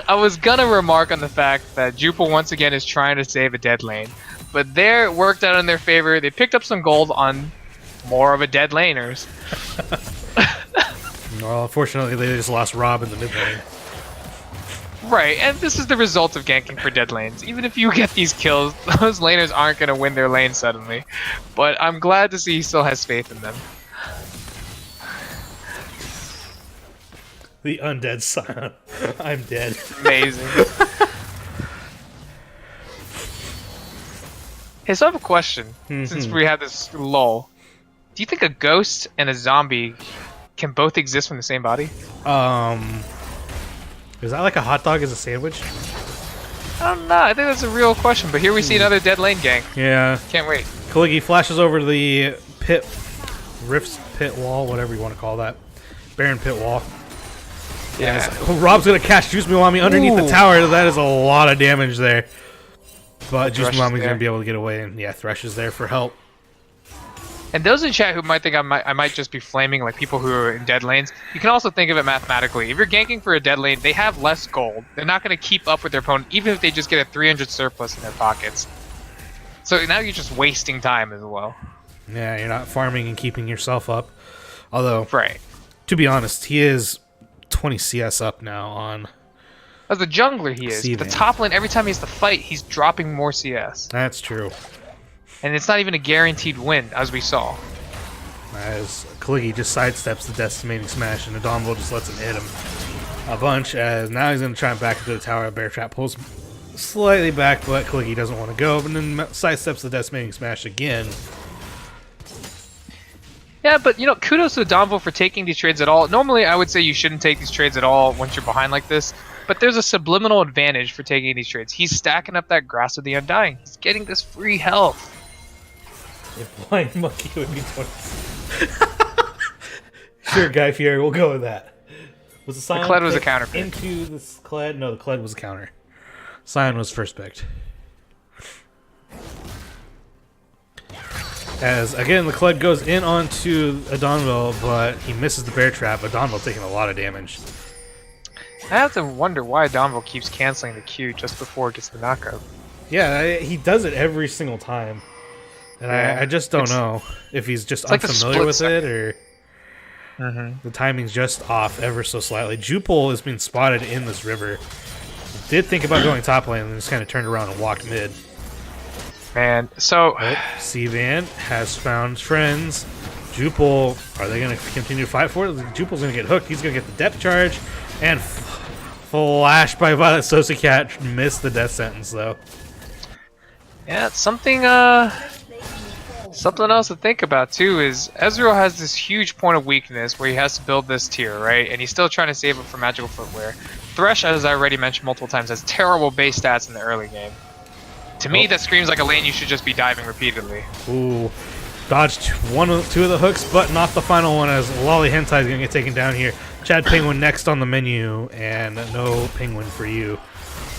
I was gonna remark on the fact that Jupel once again is trying to save a dead lane, but there it worked out in their favor. They picked up some gold on more of a dead laners. Well, unfortunately, they just lost Rob in the mid lane. Right, and this is the result of ganking for dead lanes. Even if you get these kills, those laners aren't gonna win their lane suddenly. But I'm glad to see he still has faith in them. The undead Scion. I'm dead. Amazing. Hey, so I have a question. Since we have this lull, do you think a ghost and a zombie can both exist from the same body? Is that like a hot dog as a sandwich? I don't know. I think that's a real question. But here we see another dead lane gang. Yeah. Can't wait. Kaligi flashes over to the pit, Rift's pit wall, whatever you want to call that. Baron pit wall. Yeah. Rob's going to catch Juice Me Mommy underneath the tower. That is a lot of damage there. But Juice Me Mommy's going to be able to get away. And yeah, Thresh is there for help. And those in chat who might think I might just be flaming like people who are in dead lanes, you can also think of it mathematically. If you're ganking for a dead lane, they have less gold. They're not going to keep up with their opponent, even if they just get a 300 surplus in their pockets. So now you're just wasting time as well. Yeah, you're not farming and keeping yourself up. Although, Right. to be honest, he is 20 CS up now on... As a jungler he is. Seaman. The top lane, every time he has to fight, he's dropping more CS. That's true. And it's not even a guaranteed win, as we saw. As Kaligi just sidesteps the decimating smash, and Adombo just lets him hit him a bunch. As now he's going to try and back into the tower. Bear Trap pulls slightly back, but Kaligi doesn't want to go. But then sidesteps the decimating smash again. Yeah, but kudos to Adombo for taking these trades at all. Normally, I would say you shouldn't take these trades at all once you're behind like this. But there's a subliminal advantage for taking these trades. He's stacking up that Grass of the Undying. He's getting this free health. If Blind Monkey would be 20. Sure, Guy Fieri, we'll go with that. Was the Scion Kled was a picked counter pick. into this Kled? No, the Kled was a counter. Scion was first picked. As, again, the Kled goes in onto Adonville, but he misses the Bear Trap. Adonville taking a lot of damage. I have to wonder why Adombo keeps canceling the Q just before it gets the knockout. Yeah, he does it every single time. And Yeah, I just don't know if he's just like the unfamiliar with split it or the timing's just off ever so slightly. Jupol is being spotted in this river. Did think about going top lane and just kind of turned around and walked mid. Man, so But C-Van has found friends. Jupol, are they going to continue to fight for it? Jupol's going to get hooked. He's going to get the depth charge. And flash by Violet Sosicat. Missed the death sentence, though. yeah, it's something else to think about too is Ezreal has this huge point of weakness where he has to build this tier, right? And he's still trying to save it for magical footwear. Thresh, as I already mentioned multiple times, has terrible base stats in the early game. To me, that screams like a lane you should just be diving repeatedly. Ooh. Dodged two of the hooks, but not the final one as Lolly Hentai is going to get taken down here. Chad Penguin next on the menu, and no Penguin for you.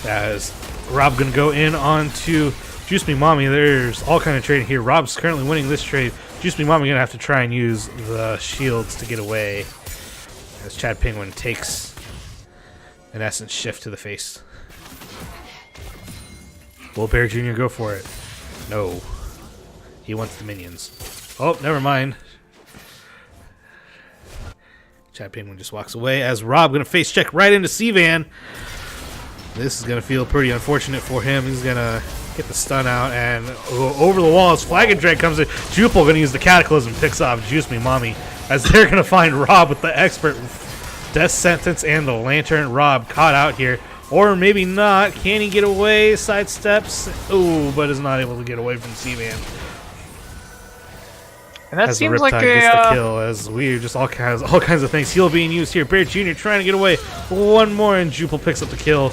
As Rob going to go in onto Juice Me Mommy. There's all kind of trading here. Rob's currently winning this trade. Juice Me Mommy going to have to try and use the shields to get away. As Chad Penguin takes, in essence, shift to the face. Will Bear Jr. go for it? No. He wants the minions. Oh, never mind. Chad Penguin just walks away as Rob going to face check right into C-Van. This is going to feel pretty unfortunate for him. He's going to get the stun out and go over the wall as Flag and Drag comes in. Jupol going to use the Cataclysm, picks off Juice Me Mommy as they're going to find Rob with the expert death sentence and the lantern. Rob caught out here. Or maybe not. Can he get away? Sidesteps. Ooh, but is not able to get away from C-Man. And that As seems the like Riptide gets the kill, as we just all kinds of things. Heal being used here. Bear Jr. trying to get away. One more, and Jupol picks up the kill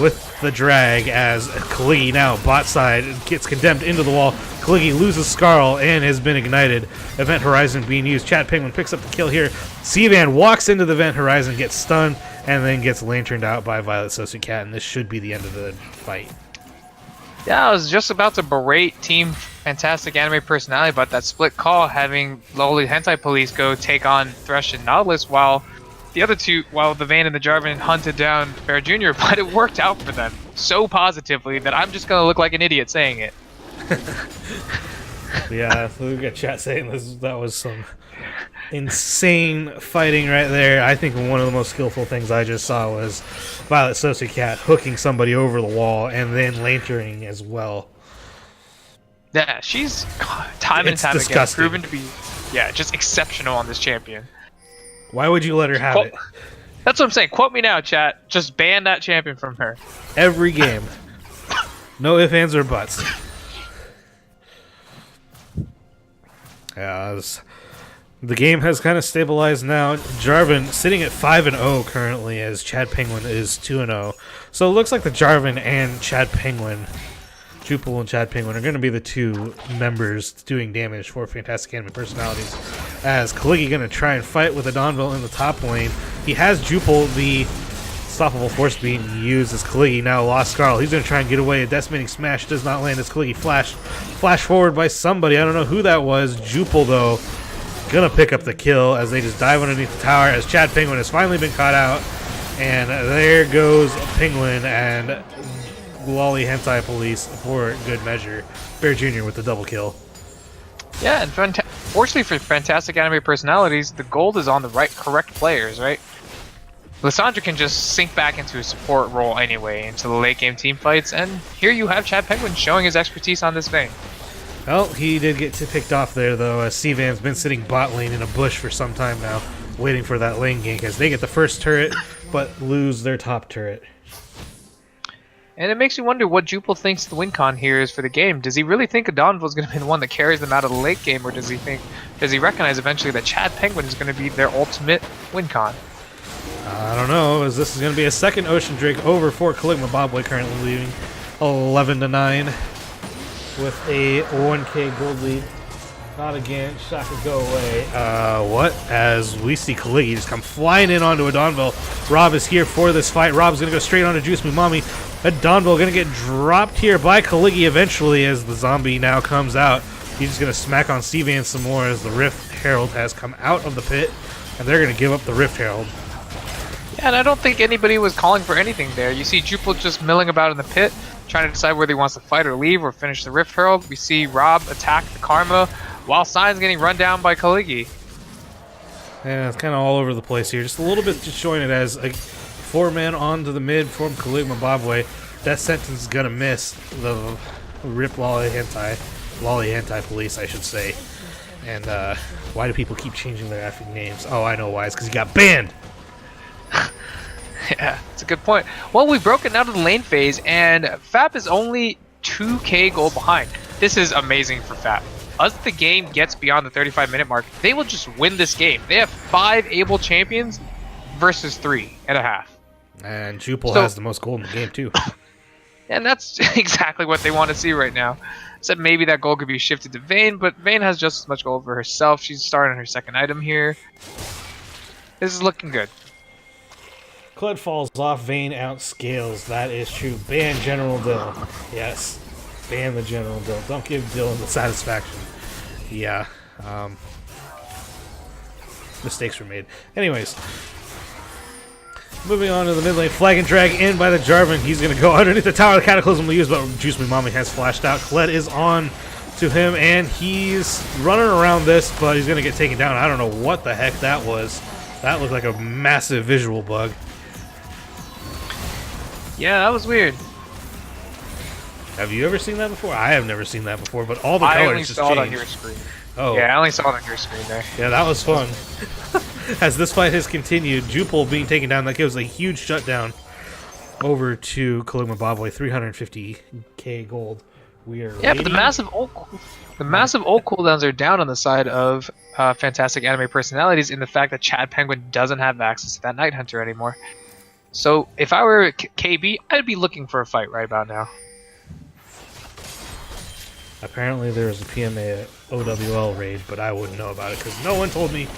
with the drag as Kaligi now bot side gets condemned into the wall. Kaligi loses Skarl and has been ignited. Event Horizon being used. Chat Penguin picks up the kill here. C-Van walks into the Event Horizon, gets stunned, and then gets lanterned out by Violet Sosicat, and this should be the end of the fight. Yeah, I was just about to berate Team Fantastic Anime Personality about that split call, having Lowly Hentai Police go take on Thresh and Nautilus while the Vayne and the Jarvan hunted down Bear Jr., but it worked out for them so positively that I'm just going to look like an idiot saying it. Yeah, we got chat saying that was some insane fighting right there. I think one of the most skillful things I just saw was Violet Sosicat hooking somebody over the wall and then lanterning as well. Yeah, she's time and It's time disgusting. again proven to be just exceptional on this champion. Why would you let her have it? That's what I'm saying. Quote me now, chat. Just ban that champion from her. Every game. No ifs, ands, or buts. Yeah, the game has kind of stabilized now. Jarvan sitting at 5-0 currently as Chad Penguin is 2-0. So it looks like the Jarvan and Chad Penguin, Jupol and Chad Penguin, are going to be the two members doing damage for Fantastic Anime Personalities. As Kaligi going to try and fight with Adonville in the top lane. He has Jupol the unstoppable force being used as Kaligi now lost Scarl. He's going to try and get away. A decimating smash does not land as Kaligi flash forward by somebody. I don't know who that was. Jupil, though, going to pick up the kill as they just dive underneath the tower as Chad Penguin has finally been caught out. And there goes Penguin and Lolly Hentai Police for good measure. Bear Jr. with the double kill. Yeah, and fortunately for fantastic anime personalities, the gold is on the correct players, right? Lissandra can just sink back into a support role anyway into the late game team fights, and here you have Chad Penguin showing his expertise on this vein. Well, he did get picked off there, though, as Cvan's been sitting bot lane in a bush for some time now, waiting for that lane gank as they get the first turret, but lose their top turret. And it makes you wonder what Jupil thinks the win con here is for the game. Does he really think Adonville is going to be the one that carries them out of the late game, or does he recognize eventually that Chad Penguin is going to be their ultimate win con? I don't know, as this is going to be a second Ocean Drake over for Caligma Bobboy, currently leading 11-9 with a 1k gold lead. Not again. Shaka, go away. What? As we see Kaligi just come flying in onto Adonville. Rob is here for this fight. Rob's going to go straight onto Juice Me Mommy. Adonville going to get dropped here by Kaligi eventually as the zombie now comes out. He's just going to smack on Cvan some more as the Rift Herald has come out of the pit. And they're going to give up the Rift Herald. Yeah, and I don't think anybody was calling for anything there. You see Jupil just milling about in the pit, trying to decide whether he wants to fight or leave or finish the Rift Herald. We see Rob attack the Karma, while Sign's getting run down by Kaligi. Yeah, it's kind of all over the place here. Just a little bit just showing it as a 4-man onto the mid from Caligma Bobway. That sentence is going to miss the Rip Lolly Hentai Police, I should say. And why do people keep changing their effing names? Oh, I know why. It's because he got banned. Yeah, that's a good point. Well, we've broken out of the lane phase, and FAP is only 2k gold behind. This is amazing for FAP. As the game gets beyond the 35-minute mark, they will just win this game. They have 5 able champions versus 3.5. And Jupil has the most gold in the game, too. And that's exactly what they want to see right now. Except maybe that gold could be shifted to Vayne, but Vayne has just as much gold for herself. She's starting her second item here. This is looking good. Kled falls off, Vayne outscales. That is true. Ban General Dill. Yes. Ban the General Dill. Don't give Dylan the satisfaction. Yeah. Mistakes were made. Anyways. Moving on to the mid lane. Flag and drag in by the Jarvan. He's going to go underneath the tower. The Cataclysm will use, but Juice Me Mommy has flashed out. Kled is on to him, and he's running around this, but he's going to get taken down. I don't know what the heck that was. That looked like a massive visual bug. Yeah, that was weird. Have you ever seen that before? I have never seen that before, but all the I colors only just saw changed. it on your screen. Oh. Yeah, I only saw it on your screen there. Yeah, that was fun. As this fight has continued, Jupil being taken down, that gives a huge shutdown over to Caligma Bobway, 350k gold. We are but the massive ult cooldowns are down on the side of fantastic anime personalities in the fact that Chad Penguin doesn't have access to that Night Hunter anymore. So if I were KB, I'd be looking for a fight right about now. Apparently there was a PMA OWL raid, but I wouldn't know about it because no one told me.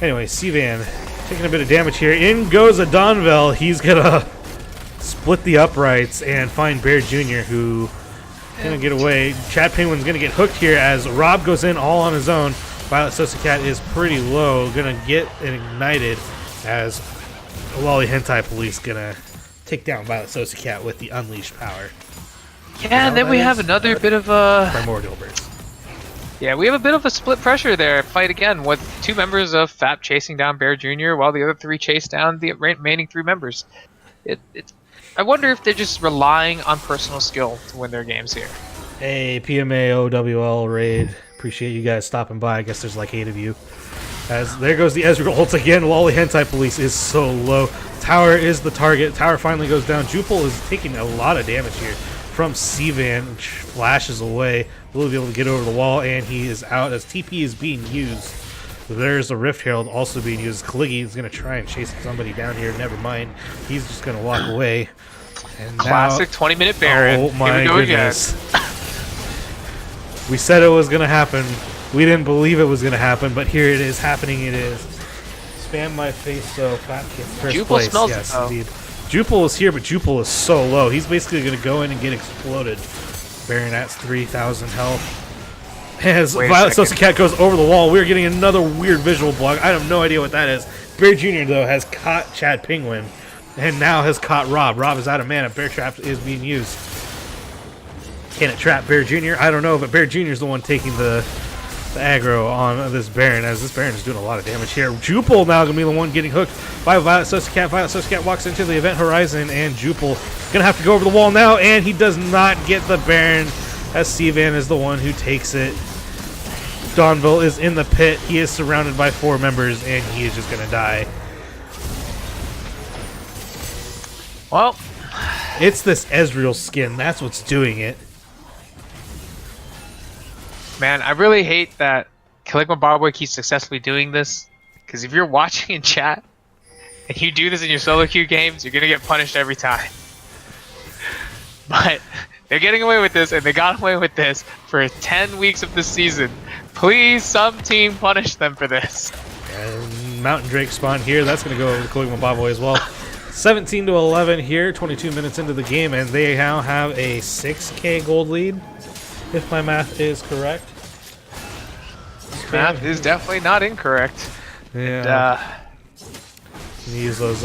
Anyway, Cvan taking a bit of damage here. In goes Adonville. He's going to split the uprights and find Bear Jr., who going to get away. Chad Penguin's going to get hooked here as Rob goes in all on his own. Violet Sosacat is pretty low. Going to get ignited as Lolly Hentai Police going to take down Violet Sosacat with the unleashed power. Yeah, and then we have another bit of a... Primordial Burst. Yeah, we have a bit of a split pressure there. Fight again with 2 members of FAP chasing down Bear Jr. while the other 3 chase down the remaining 3 members. I wonder if they're just relying on personal skill to win their games here. Hey, PMA OWL raid. Appreciate you guys stopping by. I guess there's like 8 of you. As there goes the Ezreal ult again. Lolly Hentai Police is so low. Tower is the target. Tower finally goes down. Jupil is taking a lot of damage here from Cvan, which flashes away. Will be able to get over the wall, and he is out as TP is being used. There's a Rift Herald also being used. Kaligi is going to try and chase somebody down here. Never mind. He's just going to walk away. And Classic 20-minute Baron. Oh my Here we go goodness. We said it was going to happen. We didn't believe it was going to happen, but here it is happening. It is. spam my face so FAP gets first Jupil place. smells it, Yes, though. indeed. Jupil is here, but Jupil is so low. He's basically going to go in and get exploded. Baron at 3,000 health. As Wait a Violet second. Cat goes over the wall, we're getting another weird visual block. I have no idea what that is. Bear Jr., though, has caught Chad Penguin and now has caught Rob. Rob is out of mana. Bear Trap is being used. Can it trap Bear Jr.? I don't know, but Bear Jr. is the one taking the aggro on this Baron, as this Baron is doing a lot of damage here. Jupil now going to be the one getting hooked by Violet Cat. Violet Cat walks into the event horizon, and Jupil going to have to go over the wall now, and he does not get the Baron, as Sivan is the one who takes it. Donville is in the pit. He is surrounded by 4 members, and he is just going to die. Well, It's this Ezreal skin. That's what's doing it. man, I really hate that Caligma Barboy keeps successfully doing this. Because if you're watching in chat and you do this in your solo queue games, you're gonna get punished every time. But they're getting away with this, and they got away with this for 10 weeks of this season. Please, some team punish them for this. And Mountain Drake spawn here. That's going to go over to Caligma Bobboy as well. 17 to 11 here, 22 minutes into the game, and they now have a 6k gold lead, if my math is correct. Math is definitely not incorrect. Yeah. Use those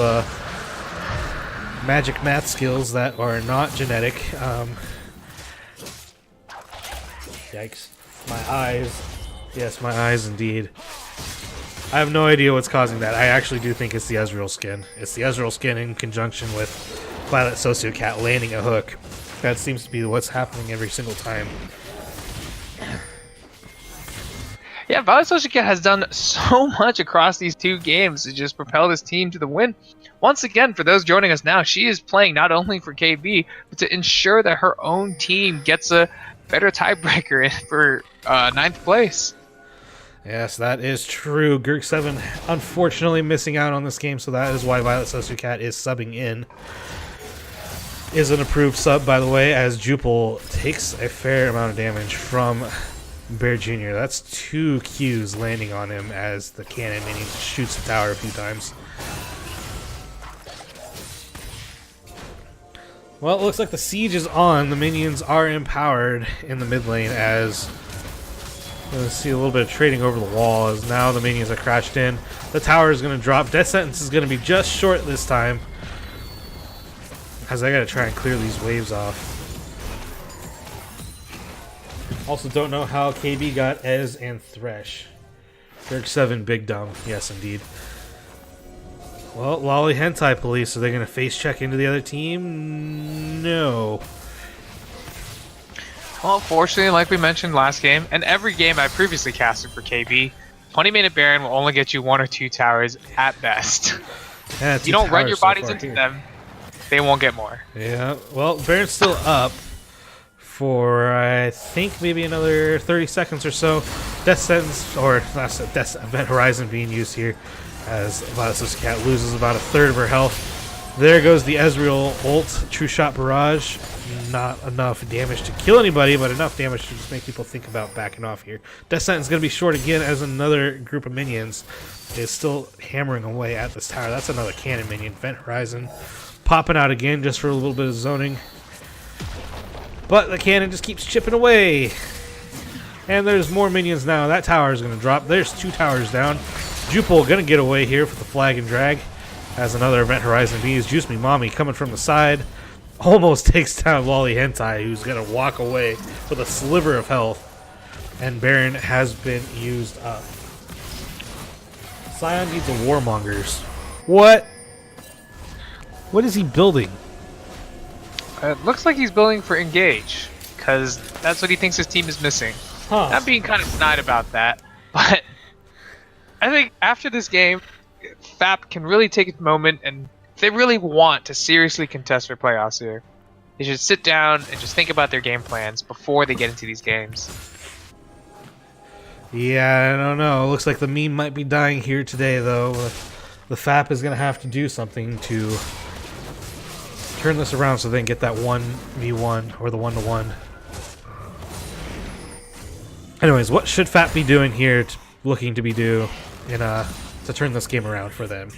magic math skills that are not genetic. Yikes. My eyes. Yes, my eyes indeed. I have no idea what's causing that. I actually do think it's the Ezreal skin. It's the Ezreal skin in conjunction with Violet Sociocat landing a hook. That seems to be what's happening every single time. Yeah, Violet Sociocat has done so much across these 2 games to just propel this team to the win. Once again, for those joining us now, she is playing not only for KB, but to ensure that her own team gets a better tiebreaker in for 9th place. Yes, that is true. Gurk7 unfortunately missing out on this game, so that is why Violet Sociocat is subbing in. Is an approved sub, by the way, as Jupil takes a fair amount of damage from Bear Jr. That's 2 Qs landing on him as the cannon minion shoots the tower a few times. Well, it looks like the siege is on. The minions are empowered in the mid lane as let's see a little bit of trading over the wall as now the minions are crashed in. The tower is going to drop. Death Sentence is going to be just short this time as I got to try and clear these waves off. Also don't know how KB got Ez and Thresh. Gurk7 big dumb. Yes, indeed. Well, Lolly Hentai Police, are they going to face check into the other team? No. Well, fortunately, like we mentioned last game, and every game I previously casted for KB, 20-minute Baron will only get you 1 or 2 towers at best. Yeah, If you don't run your so bodies far into here. them, they won't get more. Yeah, well, Baron's still up for, I think, maybe another 30 seconds or so. Death Sentence, or that's Death Event Horizon being used here as Violet Sociocat loses about a third of her health. There goes the Ezreal ult, True Shot Barrage. Not enough damage to kill anybody, but enough damage to just make people think about backing off here. Death Sentence is going to be short again as another group of minions is still hammering away at this tower. That's another cannon minion. Event Horizon popping out again just for a little bit of zoning. But the cannon just keeps chipping away. And there's more minions now. That tower is going to drop. There's 2 towers down. Jupil going to get away here for the flag and drag. As another Event Horizon bees. Juice Me Mommy coming from the side. Almost takes down Lolly Hentai, who's going to walk away with a sliver of health. And Baron has been used up. Sion needs a Warmongers. What? What is he building? It looks like he's building for Engage, because that's what he thinks his team is missing. Huh. I'm being kind of snide about that, but I think after this game, FAP can really take its moment, and if they really want to seriously contest for playoffs here, they should sit down and just think about their game plans before they get into these games. Yeah, I don't know. Looks like the meme might be dying here today, though. The FAP is going to have to do something to turn this around so they can get that 1v1 or the 1-to-1. Anyways, what should FAP be doing here, looking to be due in to to turn this game around for them.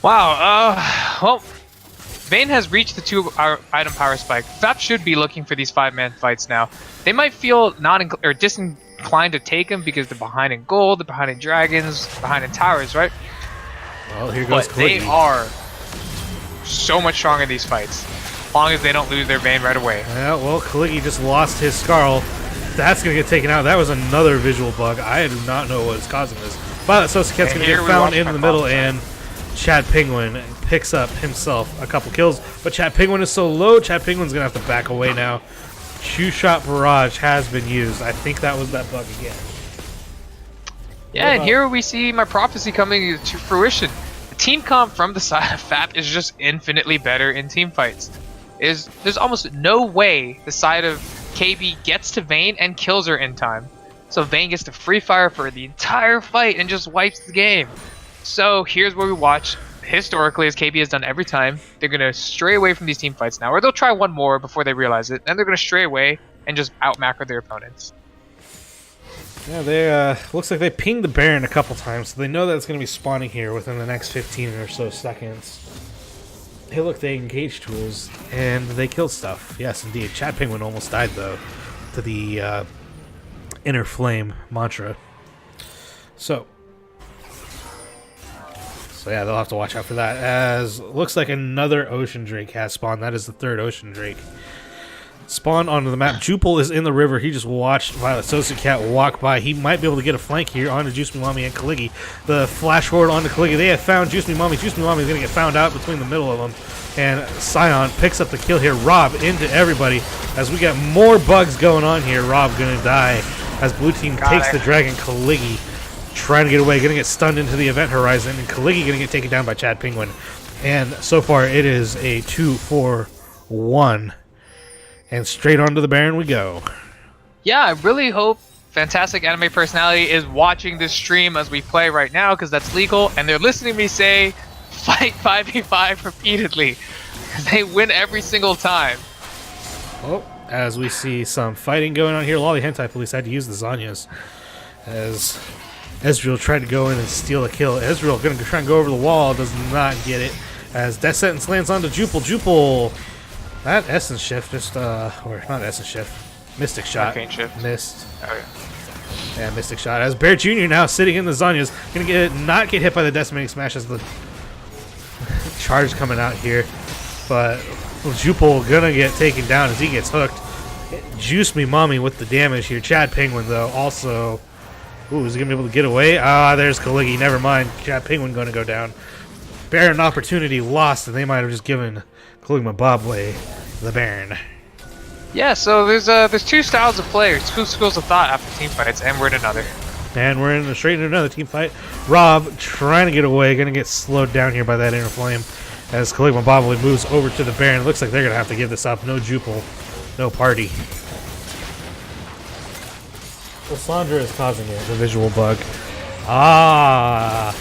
Wow. Well, Vayne has reached the 2-item power spike. FAP should be looking for these 5-man fights now. They might feel disinclined to take them because they're behind in gold, they're behind in dragons, behind in towers, right? Well, here goes But they Kaliki. are so much stronger in these fights, as long as they don't lose their Vayne right away. Yeah, well, Kaliki just lost his Scarl. That's going to get taken out. That was another visual bug. I do not know what is causing this. Violet Sosaket's going to get found in the middle, and Chad Penguin picks up himself a couple kills. But Chad Penguin is so low, Chad Penguin's going to have to back away now. Two-shot barrage has been used. I think that was that bug again. Yeah, and here we see my prophecy coming to fruition. The team comp from the side of FAP is just infinitely better in team fights. There's almost no way the side of KB gets to Vayne and kills her in time. So Vayne gets to free fire for the entire fight and just wipes the game. So here's where we watch, historically, as KB has done every time, they're going to stray away from these team fights now, or they'll try one more before they realize it, and they're going to stray away and just out-macro their opponents. Yeah, they looks like they pinged the Baron a couple times, so they know that it's going to be spawning here within the next 15 or so seconds. Hey, look, they engaged tools, and they killed stuff. Yes, indeed. Chad Penguin almost died, though, to the Inner Flame mantra. So yeah, they'll have to watch out for that, as looks like another Ocean Drake has spawned. That is the third Ocean Drake. Spawned onto the map. Jupil is in the river. He just watched Violet Sosaket walk by. He might be able to get a flank here onto Juice Me Mommy and Kaliki. The flash forward onto Kaliki. They have found Juice Me Mommy. Juice Me Mommy is going to get found out between the middle of them. And Scion picks up the kill here. Rob into everybody as we got more bugs going on here. Rob going to die as blue team takes the dragon. Kaliki trying to get away. Going to get stunned into the event horizon. And Kaliki going to get taken down by Chad Penguin. And so far it is a 2-4-1. And straight onto the Baron we go. Yeah, I really hope Fantastic Anime Personality is watching this stream as we play right now, because that's legal, and they're listening to me say, fight 5v5 repeatedly, because they win every single time. Oh, as we see some fighting going on here, Lolly Hentai Police had to use the Zanyas as Ezreal tried to go in and steal a kill. Ezreal going to try and go over the wall, does not get it, as Death Sentence lands onto Jupil. Jupil... That Essence Shift just, or not Essence Shift, Mystic Shot. Arcane Shift. Missed. Oh, yeah. Yeah, Mystic Shot. As Bear Jr. now sitting in the Zanyas, gonna not get hit by the Decimating Smash as the charge coming out here. But Jupil gonna get taken down as he gets hooked. Juice Me Mommy with the damage here. Chad Penguin, though, also... Ooh, is he gonna be able to get away? Ah, there's Kaliki. Never mind. Chad Penguin gonna go down. Baron opportunity lost, and they might have just given Kalima Bobway the Baron. Yeah, so there's two styles of play, two schools of thought after team fights, and we're in another. And we're straight into another team fight. Rob trying to get away, gonna get slowed down here by that Inner Flame as Kalima Bobway moves over to the Baron. It looks like they're gonna have to give this up. No Jupil, no party. Lysandra is causing it, the visual bug. Ah.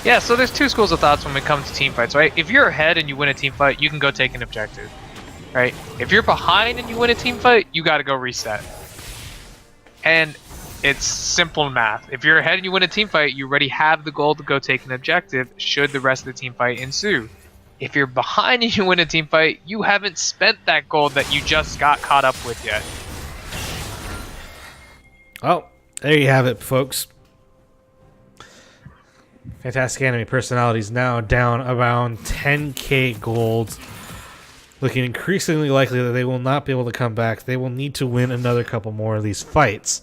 Yeah, so there's two schools of thoughts when it comes to team fights, right? If you're ahead and you win a team fight, you can go take an objective, right? If you're behind and you win a team fight, you gotta go reset. And it's simple math. If you're ahead and you win a team fight, you already have the goal to go take an objective should the rest of the team fight ensue. If you're behind and you win a team fight, you haven't spent that gold that you just got caught up with yet. Well, there you have it, folks. Fantastic Anime Personalities now down around 10k gold. Looking increasingly likely that they will not be able to come back. They will need to win another couple more of these fights.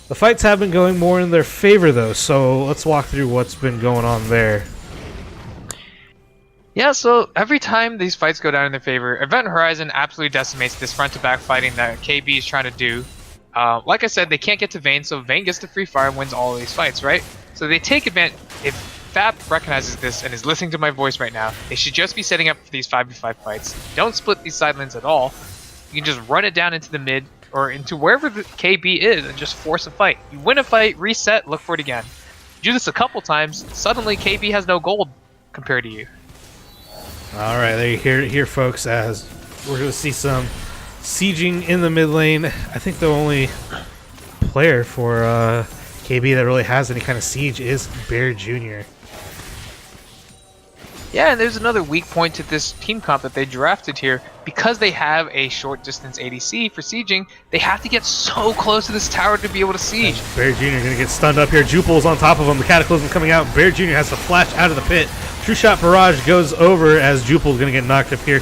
The fights have been going more in their favor, though, so let's walk through what's been going on there. Yeah, so every time these fights go down in their favor, Event Horizon absolutely decimates this front-to-back fighting that KB is trying to do. Like I said, they can't get to Vayne, so Vayne gets to free fire and wins all of these fights, right? So they take advantage. If FAP recognizes this and is listening to my voice right now, they should just be setting up for these 5v5 fights. Don't split these side lanes at all. You can just run it down into the mid or into wherever the KB is and just force a fight. You win a fight, reset, look for it again. You do this a couple times, suddenly KB has no gold compared to you. All right, there you hear folks, as we're going to see some sieging in the mid lane. I think they'll only player for KB that really has any kind of siege is Bear Jr. Yeah, and there's another weak point to this team comp that they drafted here. Because they have a short distance ADC for sieging, they have to get so close to this tower to be able to siege. Bear Jr. gonna get stunned up here. Jupil's on top of him. The Cataclysm coming out. Bear Jr. has to flash out of the pit. True Shot Barrage goes over as Jupil's gonna get knocked up here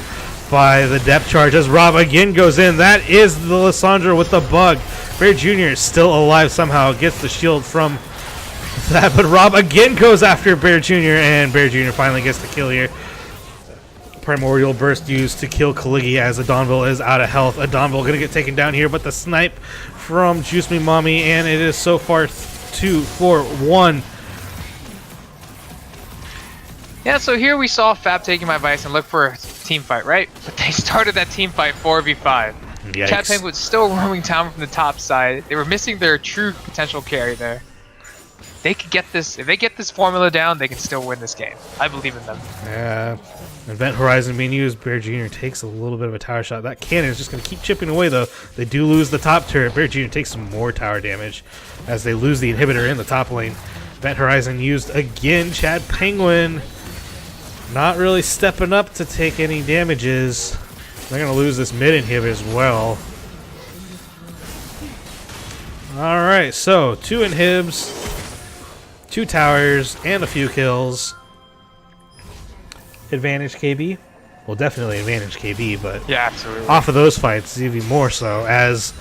by the depth charge as Rob again goes in. That is the Lissandra with the bug. Bear Jr. is still alive somehow. Gets the shield from that, but Rob again goes after Bear Jr. and Bear Jr. finally gets the kill here. Primordial Burst used to kill Kaligi as Adonville is out of health. Adonville gonna get taken down here, but the snipe from Juice Me Mommy, and it is so far 2-4-1. Yeah, so here we saw FAP taking my advice and look for a team fight, right? But they started that team fight 4v5. Yikes. Chad Penguin's still roaming town from the top side. They were missing their true potential carry there. They could get this, if they get this formula down, they can still win this game. I believe in them. Yeah. Event Horizon being used. Bear Jr. takes a little bit of a tower shot. That cannon is just going to keep chipping away, though. They do lose the top turret. Bear Jr. takes some more tower damage as they lose the inhibitor in the top lane. Event Horizon used again. Chad Penguin not really stepping up to take any damages. They're going to lose this mid inhib as well. Alright, so 2 inhibs, 2 towers, and a few kills. Advantage KB? Well, definitely advantage KB, but Yeah, absolutely. off of those fights, even more so, as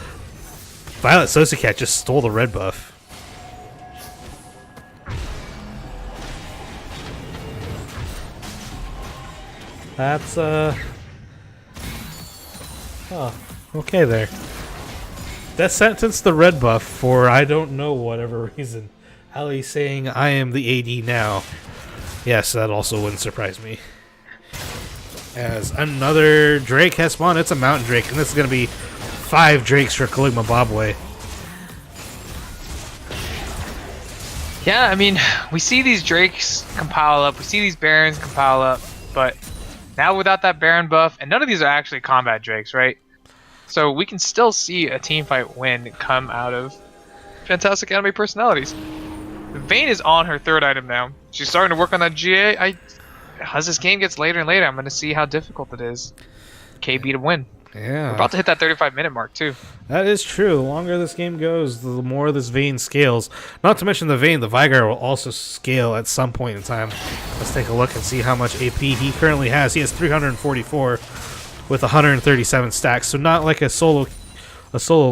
Violet Sosacat just stole the red buff. That's, oh, okay there. That sentenced the red buff for I don't know whatever reason. Ali saying, I am the AD now. Yes, that also wouldn't surprise me. As another Drake has spawned. It's a Mountain Drake, and this is going to be 5 Drakes for Caligma Bobway. Yeah, I mean, we see these Drakes compile up, we see these Barons compile up, but now without that Baron buff, and none of these are actually combat Drakes, right? So we can still see a teamfight win come out of fantastic anime personalities. Vayne is on her 3rd item now. She's starting to work on that GA. As this game gets later and later, I'm going to see how difficult it is. KB to win. Yeah. We're about to hit that 35-minute mark, too. That is true. The longer this game goes, the more this Vayne scales. Not to mention the Vayne, the Vigar will also scale at some point in time. Let's take a look and see how much AP he currently has. He has 344 with 137 stacks, so not like a solo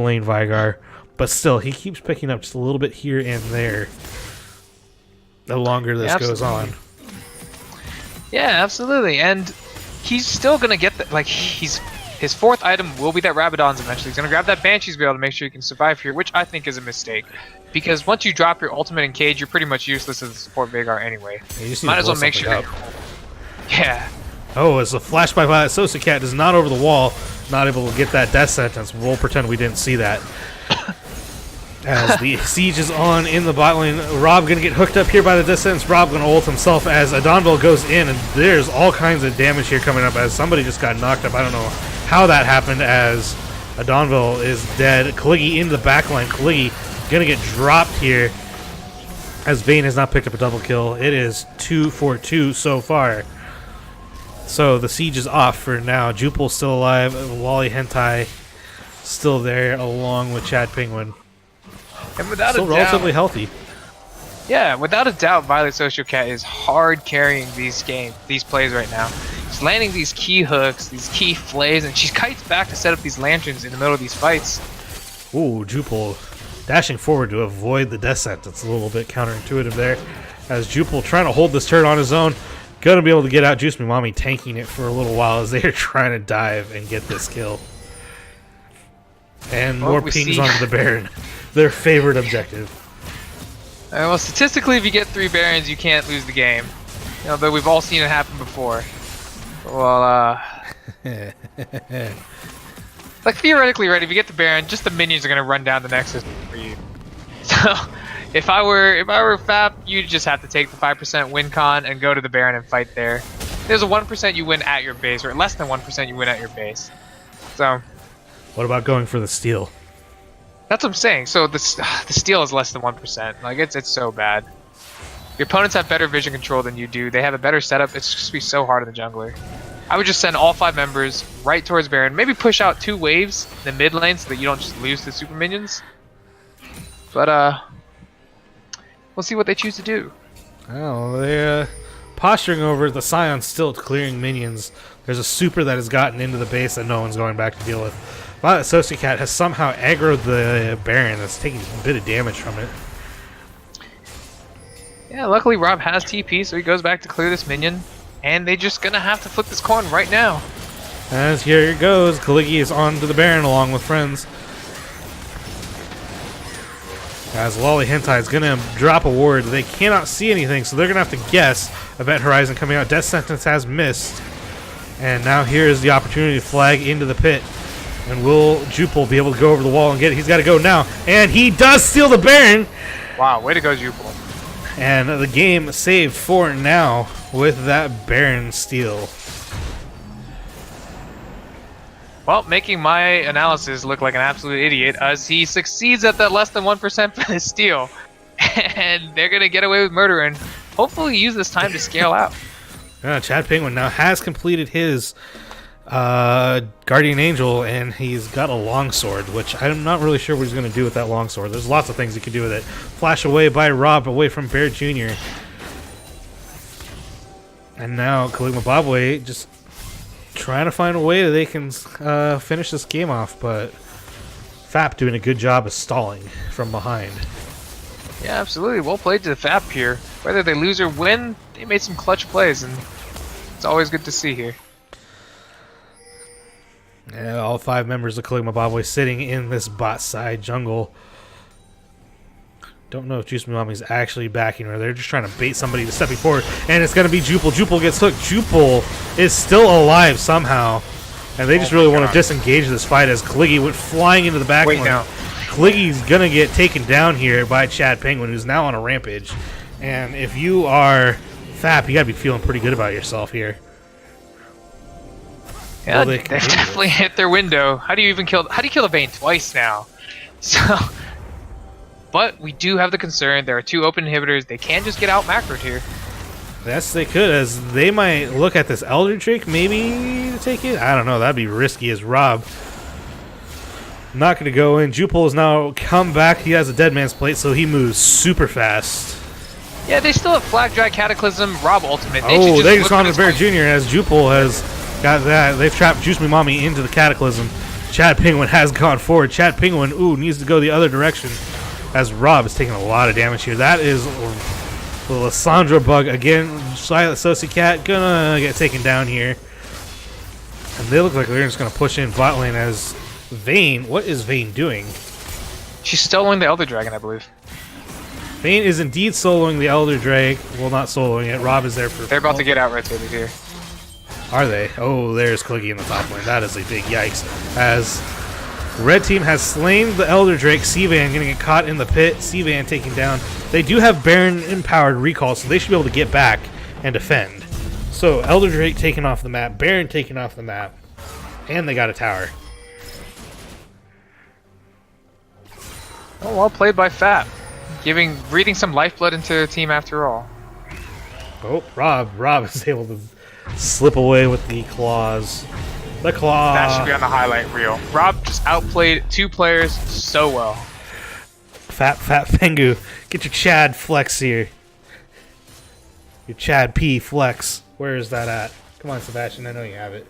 lane Vigar, but still, he keeps picking up just a little bit here and there the longer this goes on. Yeah, absolutely. And he's still going to get that, like, his 4th item will be that Rabadon's eventually. He's going to grab that Banshee's Veil to make sure he can survive here, which I think is a mistake. Because once you drop your ultimate in cage, you're pretty much useless as a support Vagar anyway. Might as well make sure. Yeah. Oh, as a flash by Violet Sosacat is not over the wall, not able to get that death sentence. We'll pretend we didn't see that. As the siege is on in the bot lane, Rob gonna get hooked up here by the death sentence. Rob gonna ult himself as Adonville goes in, and there's all kinds of damage here coming up as somebody just got knocked up. I don't know how that happened as Adonville is dead. Kaligi into the backline. Kaligi gonna get dropped here as Vayne has not picked up a double kill. It is 2-4-2 so far. So the siege is off for now. Jupil's still alive. Wally Hentai still there along with Chad Penguin. And without Still a doubt, relatively healthy. Yeah, without a doubt, Violet Sosacat is hard carrying these plays right now. She's landing these key hooks, these key flays, and she kites back to set up these lanterns in the middle of these fights. Ooh, Jupil dashing forward to avoid the death sentence. A little bit counterintuitive there. As Jupil trying to hold this turret on his own. Gonna be able to get out. Juice Me Mommy tanking it for a little while as they are trying to dive and get this kill. And more pings onto the Baron. Their favorite objective. Well, statistically, if you get 3 Barons, you can't lose the game. Although we've all seen it happen before. Well, like theoretically, right? If you get the Baron, just the minions are gonna run down the Nexus for you. So, if I were FAP, you'd just have to take the 5% win con and go to the Baron and fight there. There's a 1% you win at your base, or less than 1% you win at your base. So, what about going for the steal? That's what I'm saying. So the steal is less than 1%. Like it's so bad. Your opponents have better vision control than you do. They have a better setup. It's just be so hard on the jungler. I would just send all 5 members right towards Baron. Maybe push out 2 waves in the mid lane so that you don't just lose to super minions. But we'll see what they choose to do. Oh, they're posturing over the Scion, still clearing minions. There's a super that has gotten into the base that no one's going back to deal with. Violet Sociocat has somehow aggroed the Baron. That's taking a bit of damage from it. Yeah, luckily Rob has TP, so he goes back to clear this minion. And they're just gonna have to flip this coin right now. As here it goes, Kaligi is on to the Baron along with friends. As Lolly Hentai is going to drop a ward. They cannot see anything, so they're going to have to guess. Event Horizon coming out. Death Sentence has missed. And now here is the opportunity to flag into the pit. And will Jupil be able to go over the wall and get it? He's got to go now. And he does steal the Baron! Wow, way to go, Jupil. And the game saved for now with that Baron steal. Well, making my analysis look like an absolute idiot as he succeeds at that less than 1% for the steal. And they're going to get away with murder and hopefully use this time to scale out. Chad Penguin now has completed his Guardian Angel, and he's got a longsword, which I'm not really sure what he's going to do with that longsword. There's lots of things he could do with it. Flash away by Rob, away from Bear Jr. And now Kaligma Bobway just trying to find a way that they can finish this game off, but FAP doing a good job of stalling from behind. Yeah, absolutely. Well played to the FAP here. Whether they lose or win, they made some clutch plays, and it's always good to see here. Yeah, all 5 members of Kaligma Bobway sitting in this bot side jungle. Don't know if Juice Mami's actually backing her. They're just trying to bait somebody to stepping forward. And it's going to be Jupil. Jupil gets hooked. Jupil is still alive somehow. And they just really want to disengage this fight as Kaligi went flying into the back. Wait now. Kaligi's going to get taken down here by Chad Penguin, who's now on a rampage. And if you are FAP, you got to be feeling pretty good about yourself here. Yeah, Well, they've definitely hit their window. How do you kill the Vayne twice now? So... But we do have the concern. There are 2 open inhibitors. They can just get out macroed here. Yes, they could, as they might look at this Elder Drake maybe to take it. I don't know. That'd be risky as Rob. Not going to go in. Jupil has now come back. He has a Dead Man's Plate, so he moves super fast. Yeah, they still have Flag Drag Cataclysm, Rob Ultimate. They just gone to Bear Jr. as Jupil has got that. They've trapped Juice Me Mommy into the Cataclysm. Chad Penguin has gone forward. Chad Penguin, needs to go the other direction. As Rob is taking a lot of damage here. That is the Lissandra bug again. Silent Sociocat gonna get taken down here. And they look like they're just gonna push in bot lane as Vayne. What is Vayne doing? She's soloing the Elder Dragon, I believe. Vayne is indeed soloing the Elder Drake. Well, not soloing it. Rob is there for... They're about to get out rotated here. Are they? Oh, there's Kaligi in the top lane. That is a big yikes. As... Red team has slain the Elder Drake. Seavan going to get caught in the pit. Seavan taken down. They do have Baron empowered recall, so they should be able to get back and defend. So Elder Drake taken off the map. Baron taken off the map. And they got a tower. Oh, well played by FAP. Breathing some lifeblood into their team after all. Oh, Rob is able to slip away with the claws. The claw. That should be on the highlight reel. Rob just outplayed 2 players so well. Fat Fengu. Get your Chad flex here. Your Chad P flex. Where is that at? Come on, Sebastian. I know you have it.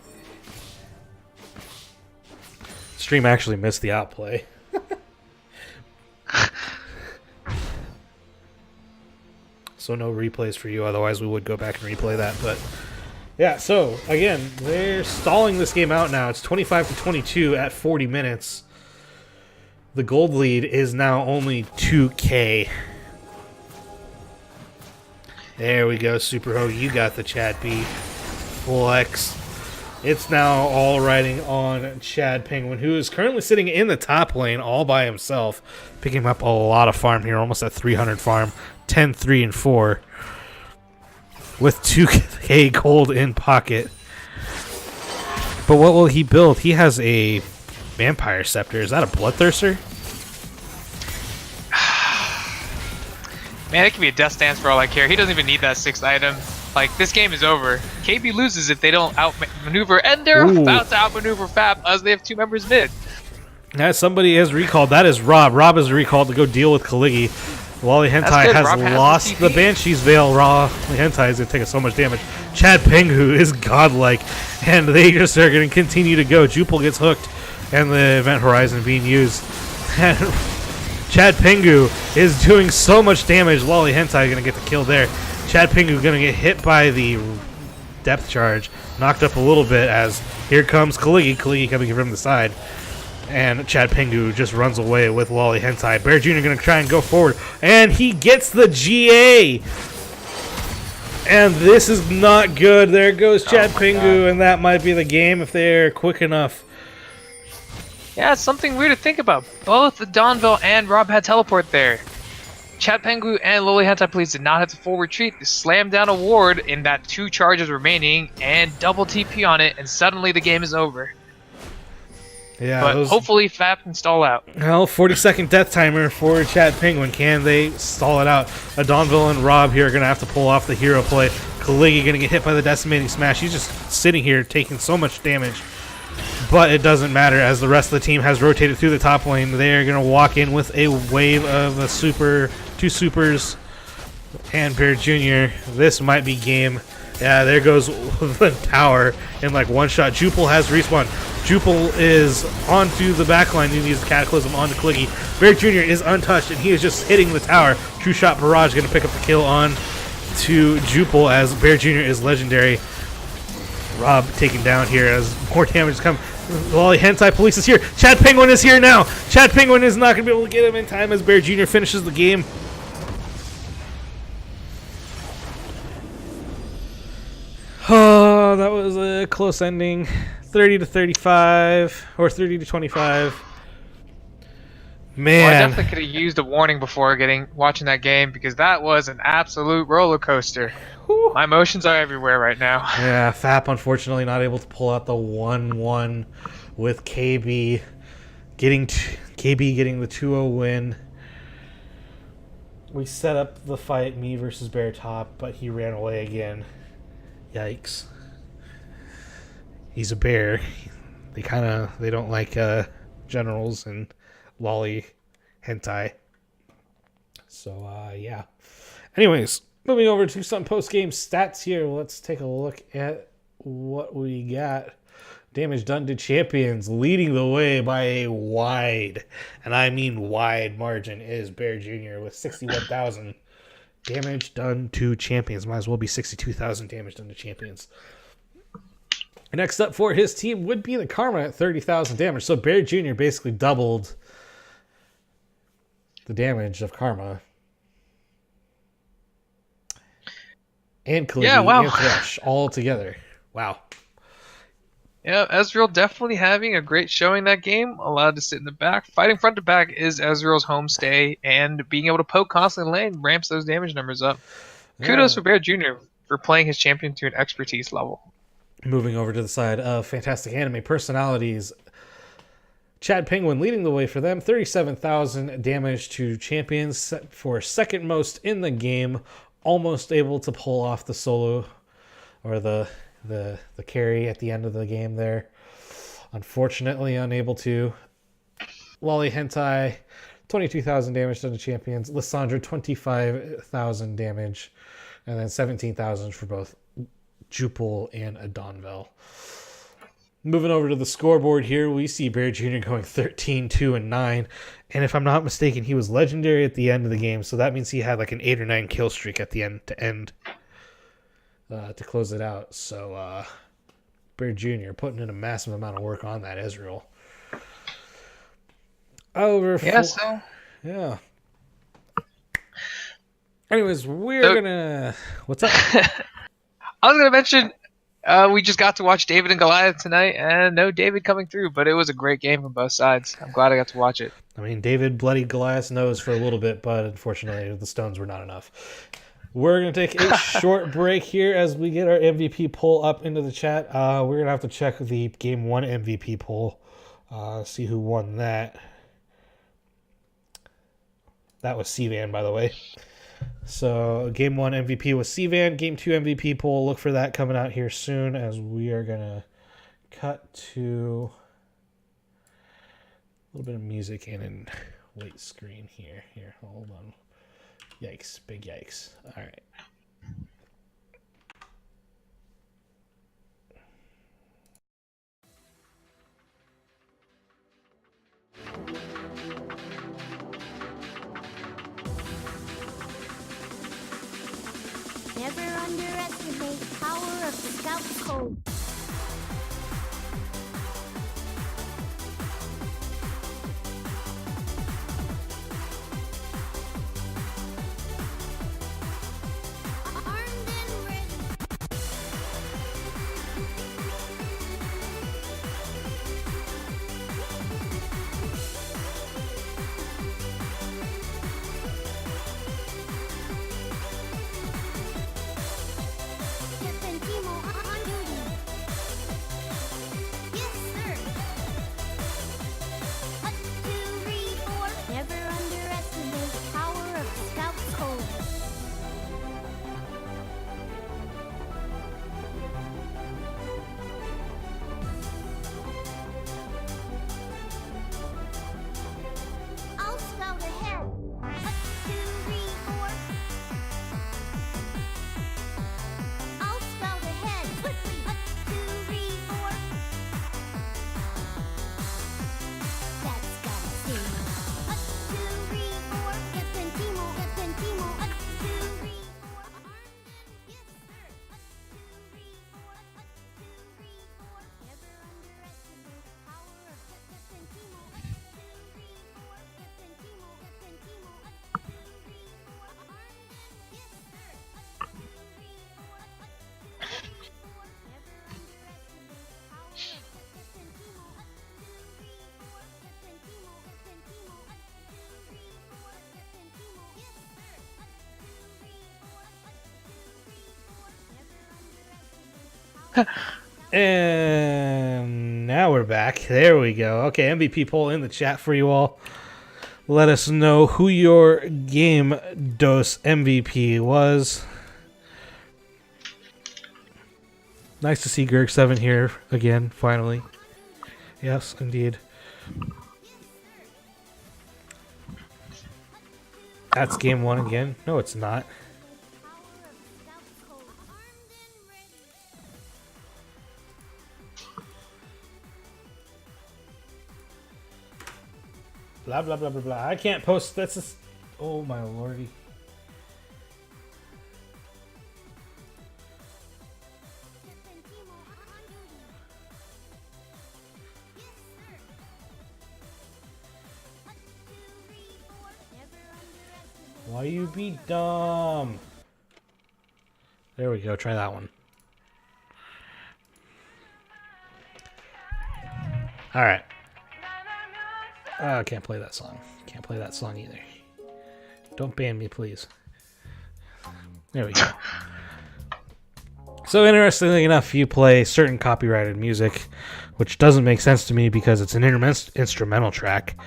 Stream actually missed the outplay. So no replays for you. Otherwise, we would go back and replay that. But yeah, so again, they're stalling this game out now. It's 25-22 at 40 minutes. The gold lead is now only 2K. There we go, Super Ho. You got the Chad P flex. It's now all riding on Chad Penguin, who is currently sitting in the top lane all by himself, picking up a lot of farm here, almost at 300 farm, 10, 3, and 4, with 2K gold in pocket. But what will he build? He has a Vampire Scepter. Is that a Bloodthirster? Man, it could be a death stance for all I care. He doesn't even need that 6th item. Like, this game is over. KB loses if they don't outmaneuver, and they're about to outmaneuver FAP as they have 2 members mid. Now somebody is recalled. That is Rob. Rob is recalled to go deal with Kaligi. Wally Hentai has lost the Banshee's Veil. Wally Hentai is going to take so much damage. Chad Pengu is godlike, and they just are going to continue to go. Jupil gets hooked, and the Event Horizon being used. And Chad Pengu is doing so much damage. Wally Hentai is going to get the kill there. Chad Pengu going to get hit by the depth charge, knocked up a little bit as here comes Kaligi. Kaligi coming from the side. And Chad Pengu just runs away with Wally Hentai. Bear Jr. going to try and go forward. And he gets the GA. And this is not good. There goes Chad Pengu. And that might be the game if they're quick enough. Yeah, it's something weird to think about. Both the Donville and Rob had teleport there. Chad Pengu and Loli Hentai Police did not have the full retreat. They slammed down a ward in that 2 charges remaining and double TP on it. And suddenly the game is over. Yeah, but hopefully FAP can stall out. Well, 40-second death timer for Chad Penguin. Can they stall it out? Donville and Rob here are going to have to pull off the hero play. Kaligi going to get hit by the decimating smash. He's just sitting here taking so much damage. But it doesn't matter as the rest of the team has rotated through the top lane. They are going to walk in with a wave of a 2 supers and Bear Jr. This might be game. Yeah, there goes the tower in like one shot. Jupil has respawn. Jupil is onto the backline. He needs the Cataclysm onto Kaligi. Bear Jr. is untouched, and he is just hitting the tower. True Shot Barrage going to pick up the kill on to Jupil as Bear Jr. is legendary. Rob taken down here as more damage is coming. Wally Hentai Police is here. Chad Penguin is here now. Chad Penguin is not going to be able to get him in time as Bear Jr. finishes the game. Oh, that was a close ending. 30-35 or 30-25. Man, well, I definitely could have used a warning before watching that game because that was an absolute roller coaster. Whew. My emotions are everywhere right now. Yeah, FAP unfortunately not able to pull out the 1-1 with KB getting the 2-0 win. We set up the fight, me versus Bear Top, but he ran away again. Yikes. He's a bear. They don't like generals and lolly hentai. So yeah. Anyways, moving over to some post-game stats here. Let's take a look at what we got. Damage done to champions, leading the way by a wide, and I mean wide margin, is Bear Jr. with 61,000 damage done to champions. Might as well be 62,000 damage done to champions. Next up for his team would be the Karma at 30,000 damage. So Bear Jr. basically doubled the damage of Karma. And Kaligi and Thresh all together. Wow. Yeah, Ezreal definitely having a great showing that game. Allowed to sit in the back. Fighting front to back is Ezreal's homestay, and being able to poke constantly in lane ramps those damage numbers up. Kudos for Bear Jr. for playing his champion to an expertise level. Moving over to the side of Fantastic Anime Personalities, Chad Penguin leading the way for them. 37,000 damage to champions for second most in the game. Almost able to pull off the solo or the carry at the end of the game there. Unfortunately, unable to. Wally Hentai, 22,000 damage done to champions. Lissandra, 25,000 damage. And then 17,000 for both Jupil and Adonvel. Moving over to the scoreboard here, we see Bear Jr. going 13, 2, and 9. And if I'm not mistaken, he was legendary at the end of the game. So that means he had like an 8 or 9 kill streak at the end to close it out. So Bear Jr. putting in a massive amount of work on that Ezreal. Yeah. Anyways, we're gonna... What's up? I was gonna mention we just got to watch David and Goliath tonight, and no David coming through, but it was a great game from both sides. I'm glad I got to watch it. I mean, David bloodied Goliath's nose for a little bit, but unfortunately the stones were not enough. We're going to take a short break here as we get our MVP poll up into the chat. We're going to have to check the Game 1 MVP poll, see who won that. That was C-Van, by the way. So Game 1 MVP was Cvan. Game 2 MVP poll. Look for that coming out here soon as we are going to cut to a little bit of music and wait screen here. Here, hold on. Yikes. Big yikes. All right. Never underestimate the power of the Scout Code. Armed and ready. Captain Timo on duty. Yes, sir. 1, 2, 3, 4. Never underestimate the power of the Scout Code. I'll scout ahead. 1, 2, 3, 4. I'll scout ahead. Quickly. 1, 2, 3, 4. That's gotta see. 1, 2, 3, 4. Captain Timo. Captain Timo. 1, 2, 3, 4. Yes, sir. 1, 2, 3, 4. 1, 2, 3, 4. Never underestimate the power of Captain Timo. 1, 2, 3, 4. Captain Timo. Captain Timo. 1, 2, 3, 4. Yes, sir. 1, 2, 3, 4. 1, 2, 3, 4. Never underestimate the power of Captain Timo. 1, 2, 3, 4. Captain Timo. Captain Timo. 1, 2, 3, 4. Captain Timo. Yes, sir. 1, 2, 3, 4. 1, 2, 3, 4. Never underestimate the power of And now we're back. There we go. Okay, MVP poll in the chat for you all. Let us know who your game dose MVP was. Nice to see Gerg7 here again, finally. Yes, indeed. That's game 1 again. No, it's not. Blah, blah, blah, blah, blah. I can't post. That's just. Oh, my lordy. Captain Timo on duty. Yes, sir. 1, 2, 3, 4. Never underestimate. Why you be dumb? There we go. Try that one. All right. I can't play that song. Can't play that song either. Don't ban me, please. There we go. So interestingly enough, you play certain copyrighted music, which doesn't make sense to me because it's an instrumental track.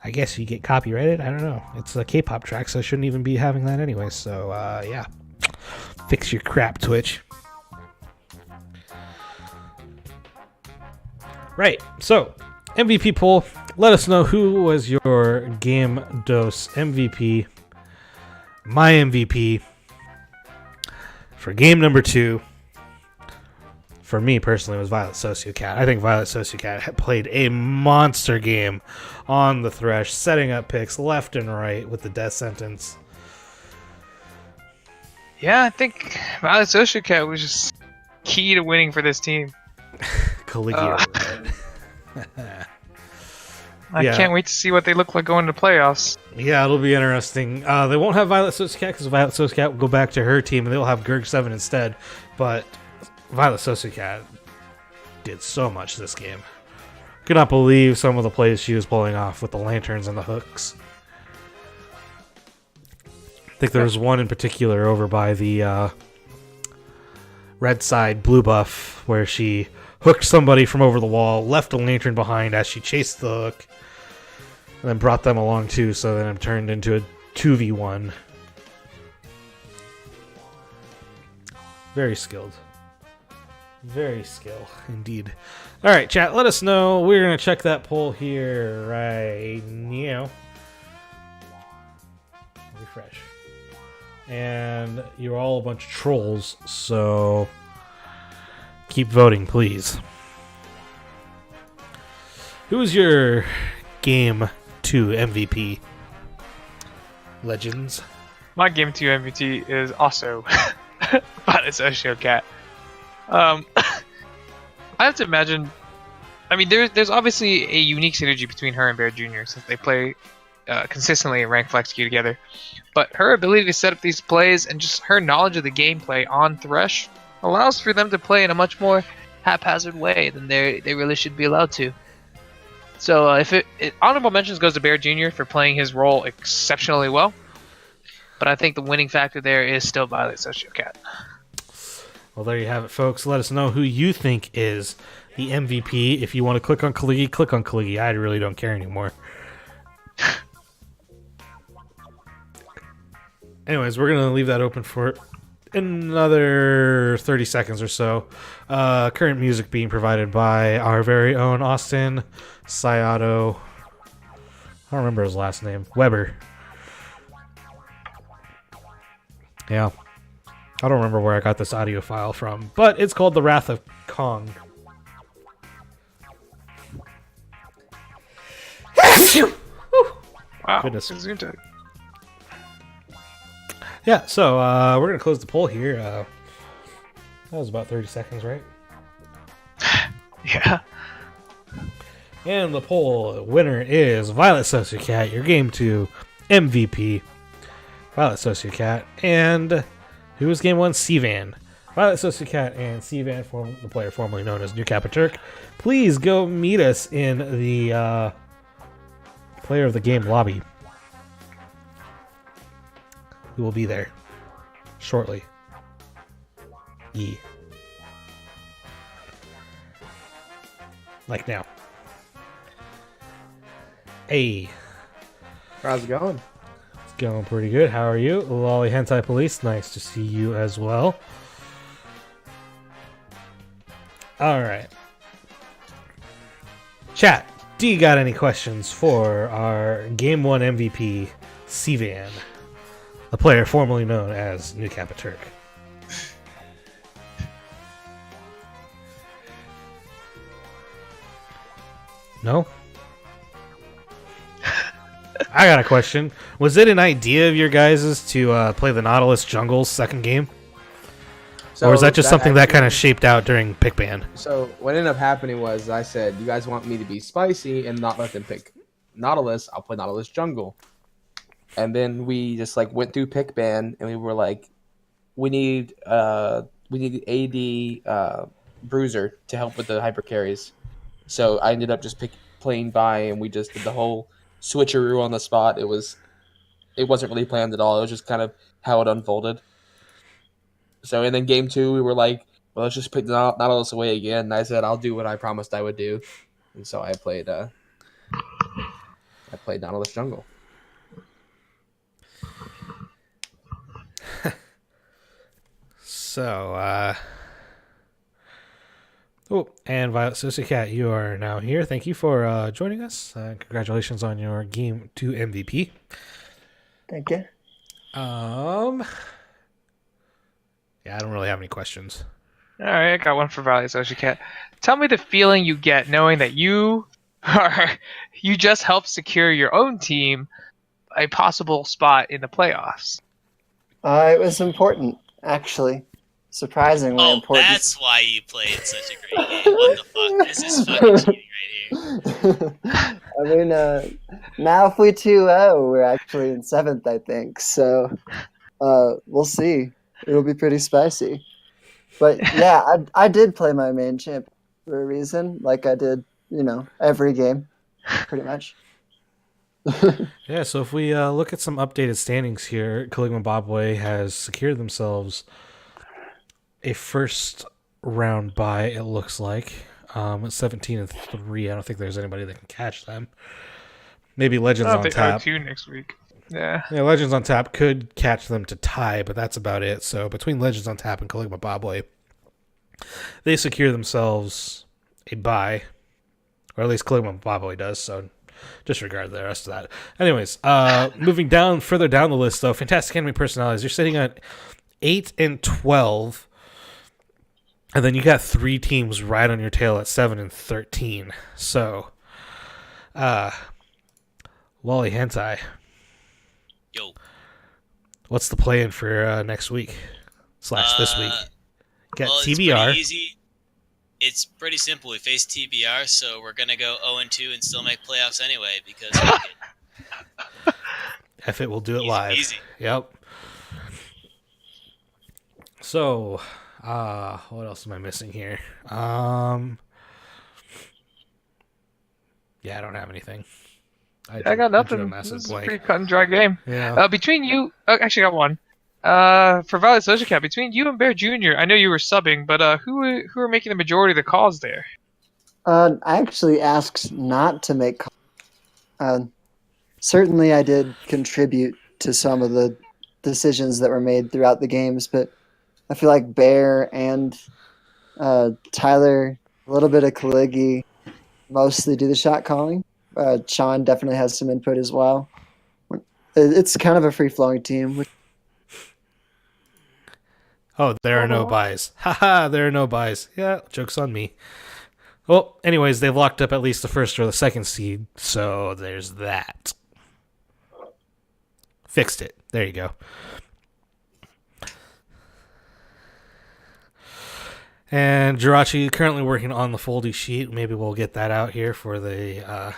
I guess you get copyrighted. I don't know. It's a K-pop track, so I shouldn't even be having that anyway. So yeah, fix your crap, Twitch. Right. So MVP poll. Let us know who was your game dose MVP. My MVP for game number 2. For me personally, was Violet Sociocat. I think Violet Sociocat had played a monster game on the Thresh, setting up picks left and right with the death sentence. Yeah, I think Violet Sociocat was just key to winning for this team. Caligula. I can't wait to see what they look like going to playoffs. Yeah, it'll be interesting. They won't have Violet Sociocat because Violet Sociocat will go back to her team and they'll have Gerg7 instead. But Violet Sociocat did so much this game. Could not believe some of the plays she was pulling off with the lanterns and the hooks. I think there was one in particular over by the red side blue buff where she hooked somebody from over the wall, left a lantern behind as she chased the hook, and then brought them along too, so then it turned into a 2v1. Very skilled. Very skilled, indeed. All right, chat, let us know. We're going to check that poll here right now. Refresh. And you're all a bunch of trolls, so keep voting, please. Who is your Game 2 MVP? Legends. My Game 2 MVP is also Violet Sociocat. I have to imagine. I mean, there's obviously a unique synergy between her and Bear Jr. since they play consistently in Rank Flex Q together. But her ability to set up these plays and just her knowledge of the gameplay on Thresh allows for them to play in a much more haphazard way than they really should be allowed to. So if honorable mentions goes to Bear Jr. for playing his role exceptionally well. But I think the winning factor there is still Violet Sociocat. Well, there you have it, folks. Let us know who you think is the MVP. If you want to click on Kaligi, click on Kaligi. I really don't care anymore. Anyways, we're going to leave that open for another 30 seconds or so. Current music being provided by our very own Austin Sayato. I don't remember his last name. Weber. Yeah. I don't remember where I got this audio file from, but it's called The Wrath of Kong. Wow. Goodness. Gesundheit. Yeah, so we're going to close the poll here. That was about 30 seconds, right? Yeah. And the poll winner is Violet Sociocat, your Game 2 MVP. Violet Sociocat. And who was Game 1? Sivan. Violet Sociocat and Sivan, the player formerly known as New Kappa Turk. Please go meet us in the player of the game lobby. We will be there shortly. Like now. Hey. How's it going? It's going pretty good. How are you? Lolly Hentai Police, nice to see you as well. Alright. Chat, do you got any questions for our Game 1 MVP, Sivan? The player formerly known as New Kappa Turk. No? I got a question. Was it an idea of your guys' to play the Nautilus Jungle's second game? Or is that just something that kind of shaped out during pick ban? So what ended up happening was I said, you guys want me to be spicy and not let them pick Nautilus, I'll play Nautilus Jungle. And then we just like went through pick ban and we were like, we need AD Bruiser to help with the hyper carries. So I ended up just playing by and we just did the whole switcheroo on the spot. It wasn't really planned at all. It was just kind of how it unfolded. So and then game 2 we were like, well, let's just pick the Nautilus away again. And I said I'll do what I promised I would do. And so I played Nautilus Jungle. So, and Violet Sociocat, you are now here. Thank you for joining us. Congratulations on your Game 2 MVP. Thank you. Yeah, I don't really have any questions. All right, I got one for Violet Sociocat. Tell me the feeling you get knowing that you just helped secure your own team a possible spot in the playoffs. It was important, actually. Surprisingly Oh, important. that's why you played such a great game. What the fuck? This is fucking cheating right here. I mean, now if we 2-0, we're actually in 7th, I think. So, we'll see. It'll be pretty spicy. But yeah, I did play my main champ for a reason, like I did, every game, pretty much. Yeah, so if we look at some updated standings here, Caligma Bobway has secured themselves a first round bye, it looks like. 17-3. I don't think there's anybody that can catch them. Maybe Legends I on think tap. O2 next week. Yeah. Yeah, Legends on Tap could catch them to tie, but that's about it. So between Legends on Tap and Caligma Bobway, they secure themselves a bye, or at least Caligma Bobway does. So disregard the rest of that. Anyways, moving down further down the list, though, Fantastic Enemy Personalities, you're sitting at 8 and 12, and then you got 3 teams right on your tail at 7 and 13. So, Lolly Hentai, Yo. what's the plan for next week / this week? Got Well, it's TBR. pretty easy. It's pretty simple. We face TBR, so we're gonna go 0-2 and still make playoffs anyway because fuck it. If it will do it Easy live. peasy. Yep. So, what else am I missing here? Yeah, I don't have anything. I drew got a nothing. massive This is a blank. pretty cut and dry game. Yeah. Between you, actually, I got one. For Violet Social Cat, between you and Bear Jr., I know you were subbing, but who are making the majority of the calls there? I actually asked not to make. Certainly, I did contribute to some of the decisions that were made throughout the games, but I feel like Bear and Tyler, a little bit of Kaligi, mostly do the shot calling. Sean definitely has some input as well. It's kind of a free flowing team. Which, Oh, there are no buys. Haha, there are no buys. Yeah, joke's on me. Well, anyways, they've locked up at least the first or the second seed, so there's that. Fixed it. There you go. And Jirachi currently working on the foldy sheet. Maybe we'll get that out here for the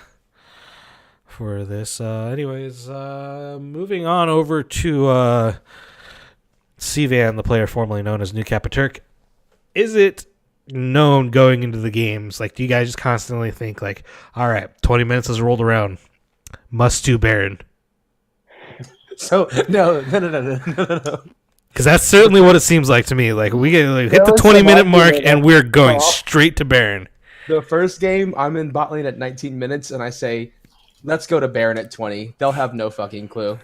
for this. Anyways, moving on over to Sivan, the player formerly known as New Capaturk. Is it known going into the games? Like, do you guys just constantly think like, all right, 20 minutes has rolled around, must do Baron? So no. Because that's certainly what it seems like to me. Like, we get hit There the was 20-minute some mark argument and we're going call. straight to Baron. The first game, I'm in bot lane at 19 minutes, and I say, let's go to Baron at 20. They'll have no fucking clue.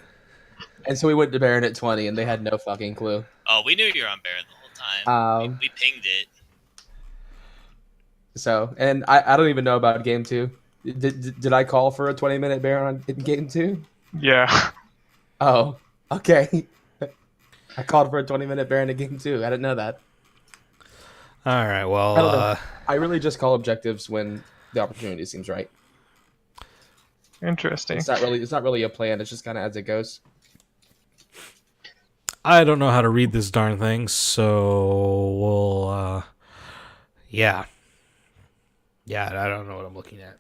And so we went to Baron at 20, and they had no fucking clue. Oh, we knew you were on Baron the whole time. We pinged it. So, and I don't even know about game 2. Did I call for a 20-minute Baron in game 2? Yeah. Oh, okay. I called for a 20-minute Baron in game 2. I didn't know that. All right, I don't well, know. I really just call objectives when the opportunity seems right. Interesting. It's not really a plan. It's just kind of as it goes. I don't know how to read this darn thing, so we'll, yeah. Yeah, I don't know what I'm looking at.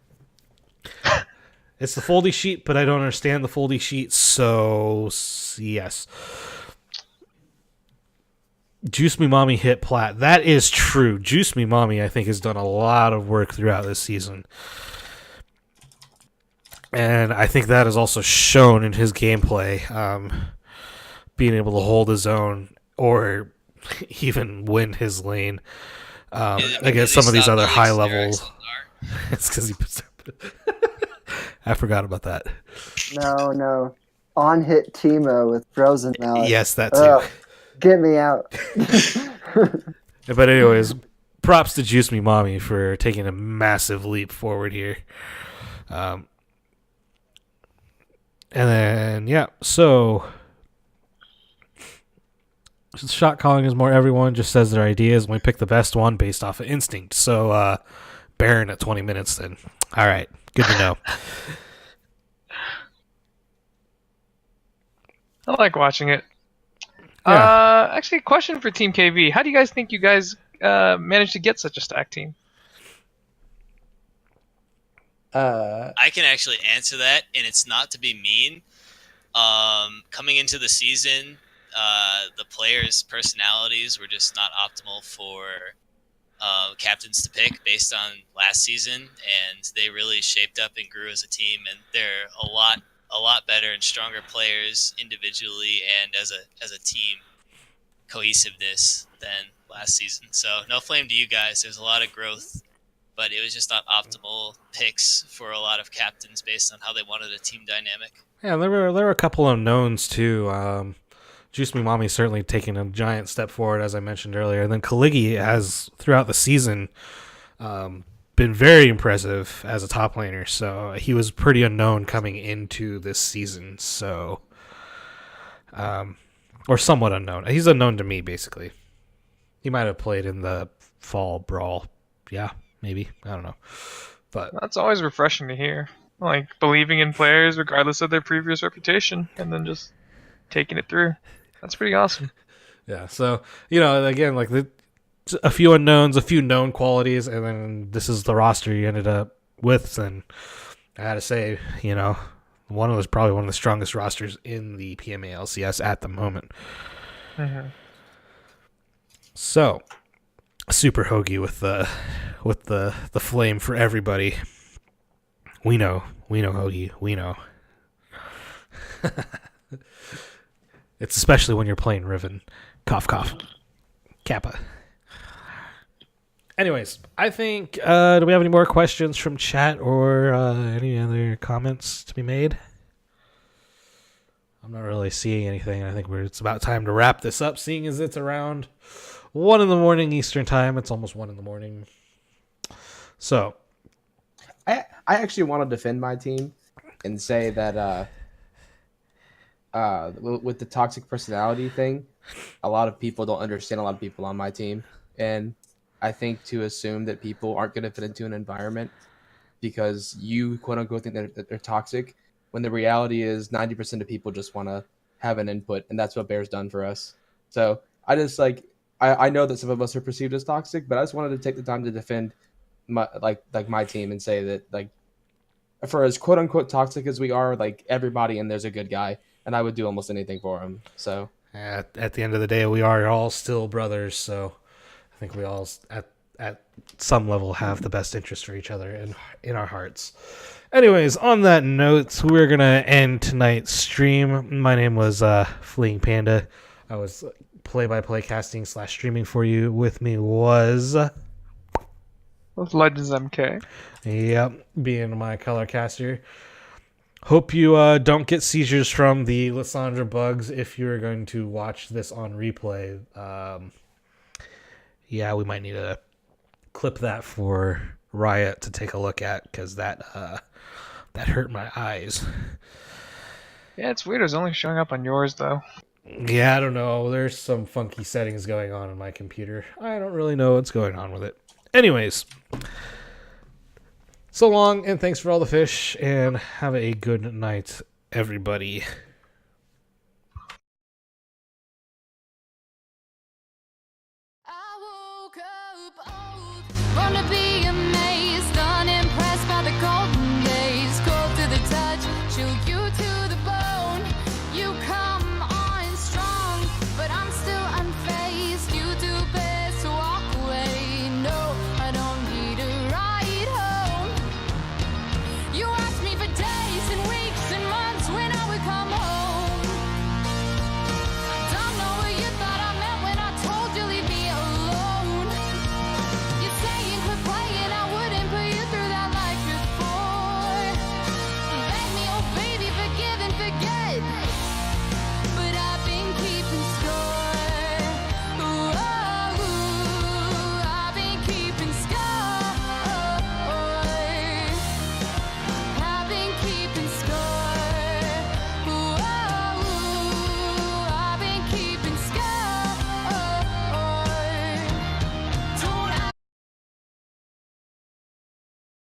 It's the foldy sheet, but I don't understand the foldy sheet, so yes. Juice Me Mommy hit plat. That is true. Juice Me Mommy, I think, has done a lot of work throughout this season. And I think that is also shown in his gameplay. Being able to hold his own or even win his lane against some of these other high level. It's because he. I forgot about that. no. On hit Timo with Frozen Mallet. Yes, that too. Get me out. But anyways, props to Juice Me Mommy for taking a massive leap forward here. And then, yeah, so shot calling is more everyone just says their ideas and we pick the best one based off of instinct. So Baron at 20 minutes then. All right, good to know. I like watching it. Yeah. Actually, question for Team KV. How do you guys think you guys managed to get such a stacked team? I can actually answer that, and it's not to be mean. Coming into the season, the players' personalities were just not optimal for captains to pick based on last season, and they really shaped up and grew as a team, and they're a lot better and stronger players individually and as a team cohesiveness than last season. So no flame to you guys. There's a lot of growth but it was just not optimal picks for a lot of captains based on how they wanted a team dynamic. Yeah, there were a couple unknowns too. Juice Me Mommy certainly taking a giant step forward, as I mentioned earlier. And then Kaligi has, throughout the season, been very impressive as a top laner. So he was pretty unknown coming into this season. So, or somewhat unknown. He's unknown to me, basically. He might have played in the fall brawl. Yeah, maybe. I don't know. But That's always refreshing to hear. Like believing in players regardless of their previous reputation, and then just taking it through. That's pretty awesome. yeah, so again, like a few unknowns, a few known qualities, and then this is the roster you ended up with. And I gotta say, one was probably one of the strongest rosters in the PMA LCS at the moment. Mm-hmm. So, Super Hoagie with the flame for everybody. We know, Hoagie, we know. It's especially when you're playing Riven. Cough, cough. Kappa. Anyways, I think, do we have any more questions from chat or any other comments to be made? I'm not really seeing anything. I think it's about time to wrap this up, seeing as it's around 1 a.m. Eastern time. It's almost 1 a.m. So, I actually want to defend my team and say that with the toxic personality thing, a lot of people don't understand a lot of people on my team. And I think to assume that people aren't going to fit into an environment because you, quote unquote, think that they're toxic, when the reality is 90% of people just want to have an input. And that's what Bear's done for us. So I just I know that some of us are perceived as toxic, but I just wanted to take the time to defend my team and say that for as quote unquote toxic as we are, everybody in there's a good guy, and I would do almost anything for him. So at the end of the day, we are all still brothers. So I think we all at some level have the best interest for each other in our hearts. Anyways, on that note, we're gonna end tonight's stream. My name was Fleeing Panda. I was play-by-play casting / streaming for you. With me was Legends MK. Yep, being my color caster. Hope you don't get seizures from the Lissandra bugs if you're going to watch this on replay. Yeah, we might need to clip that for Riot to take a look at, because that hurt my eyes. Yeah, it's weird. It's only showing up on yours though. Yeah, I don't know. There's some funky settings going on my computer. I don't really know what's going on with it. Anyways, so long, and thanks for all the fish, and have a good night, everybody. I woke up old from the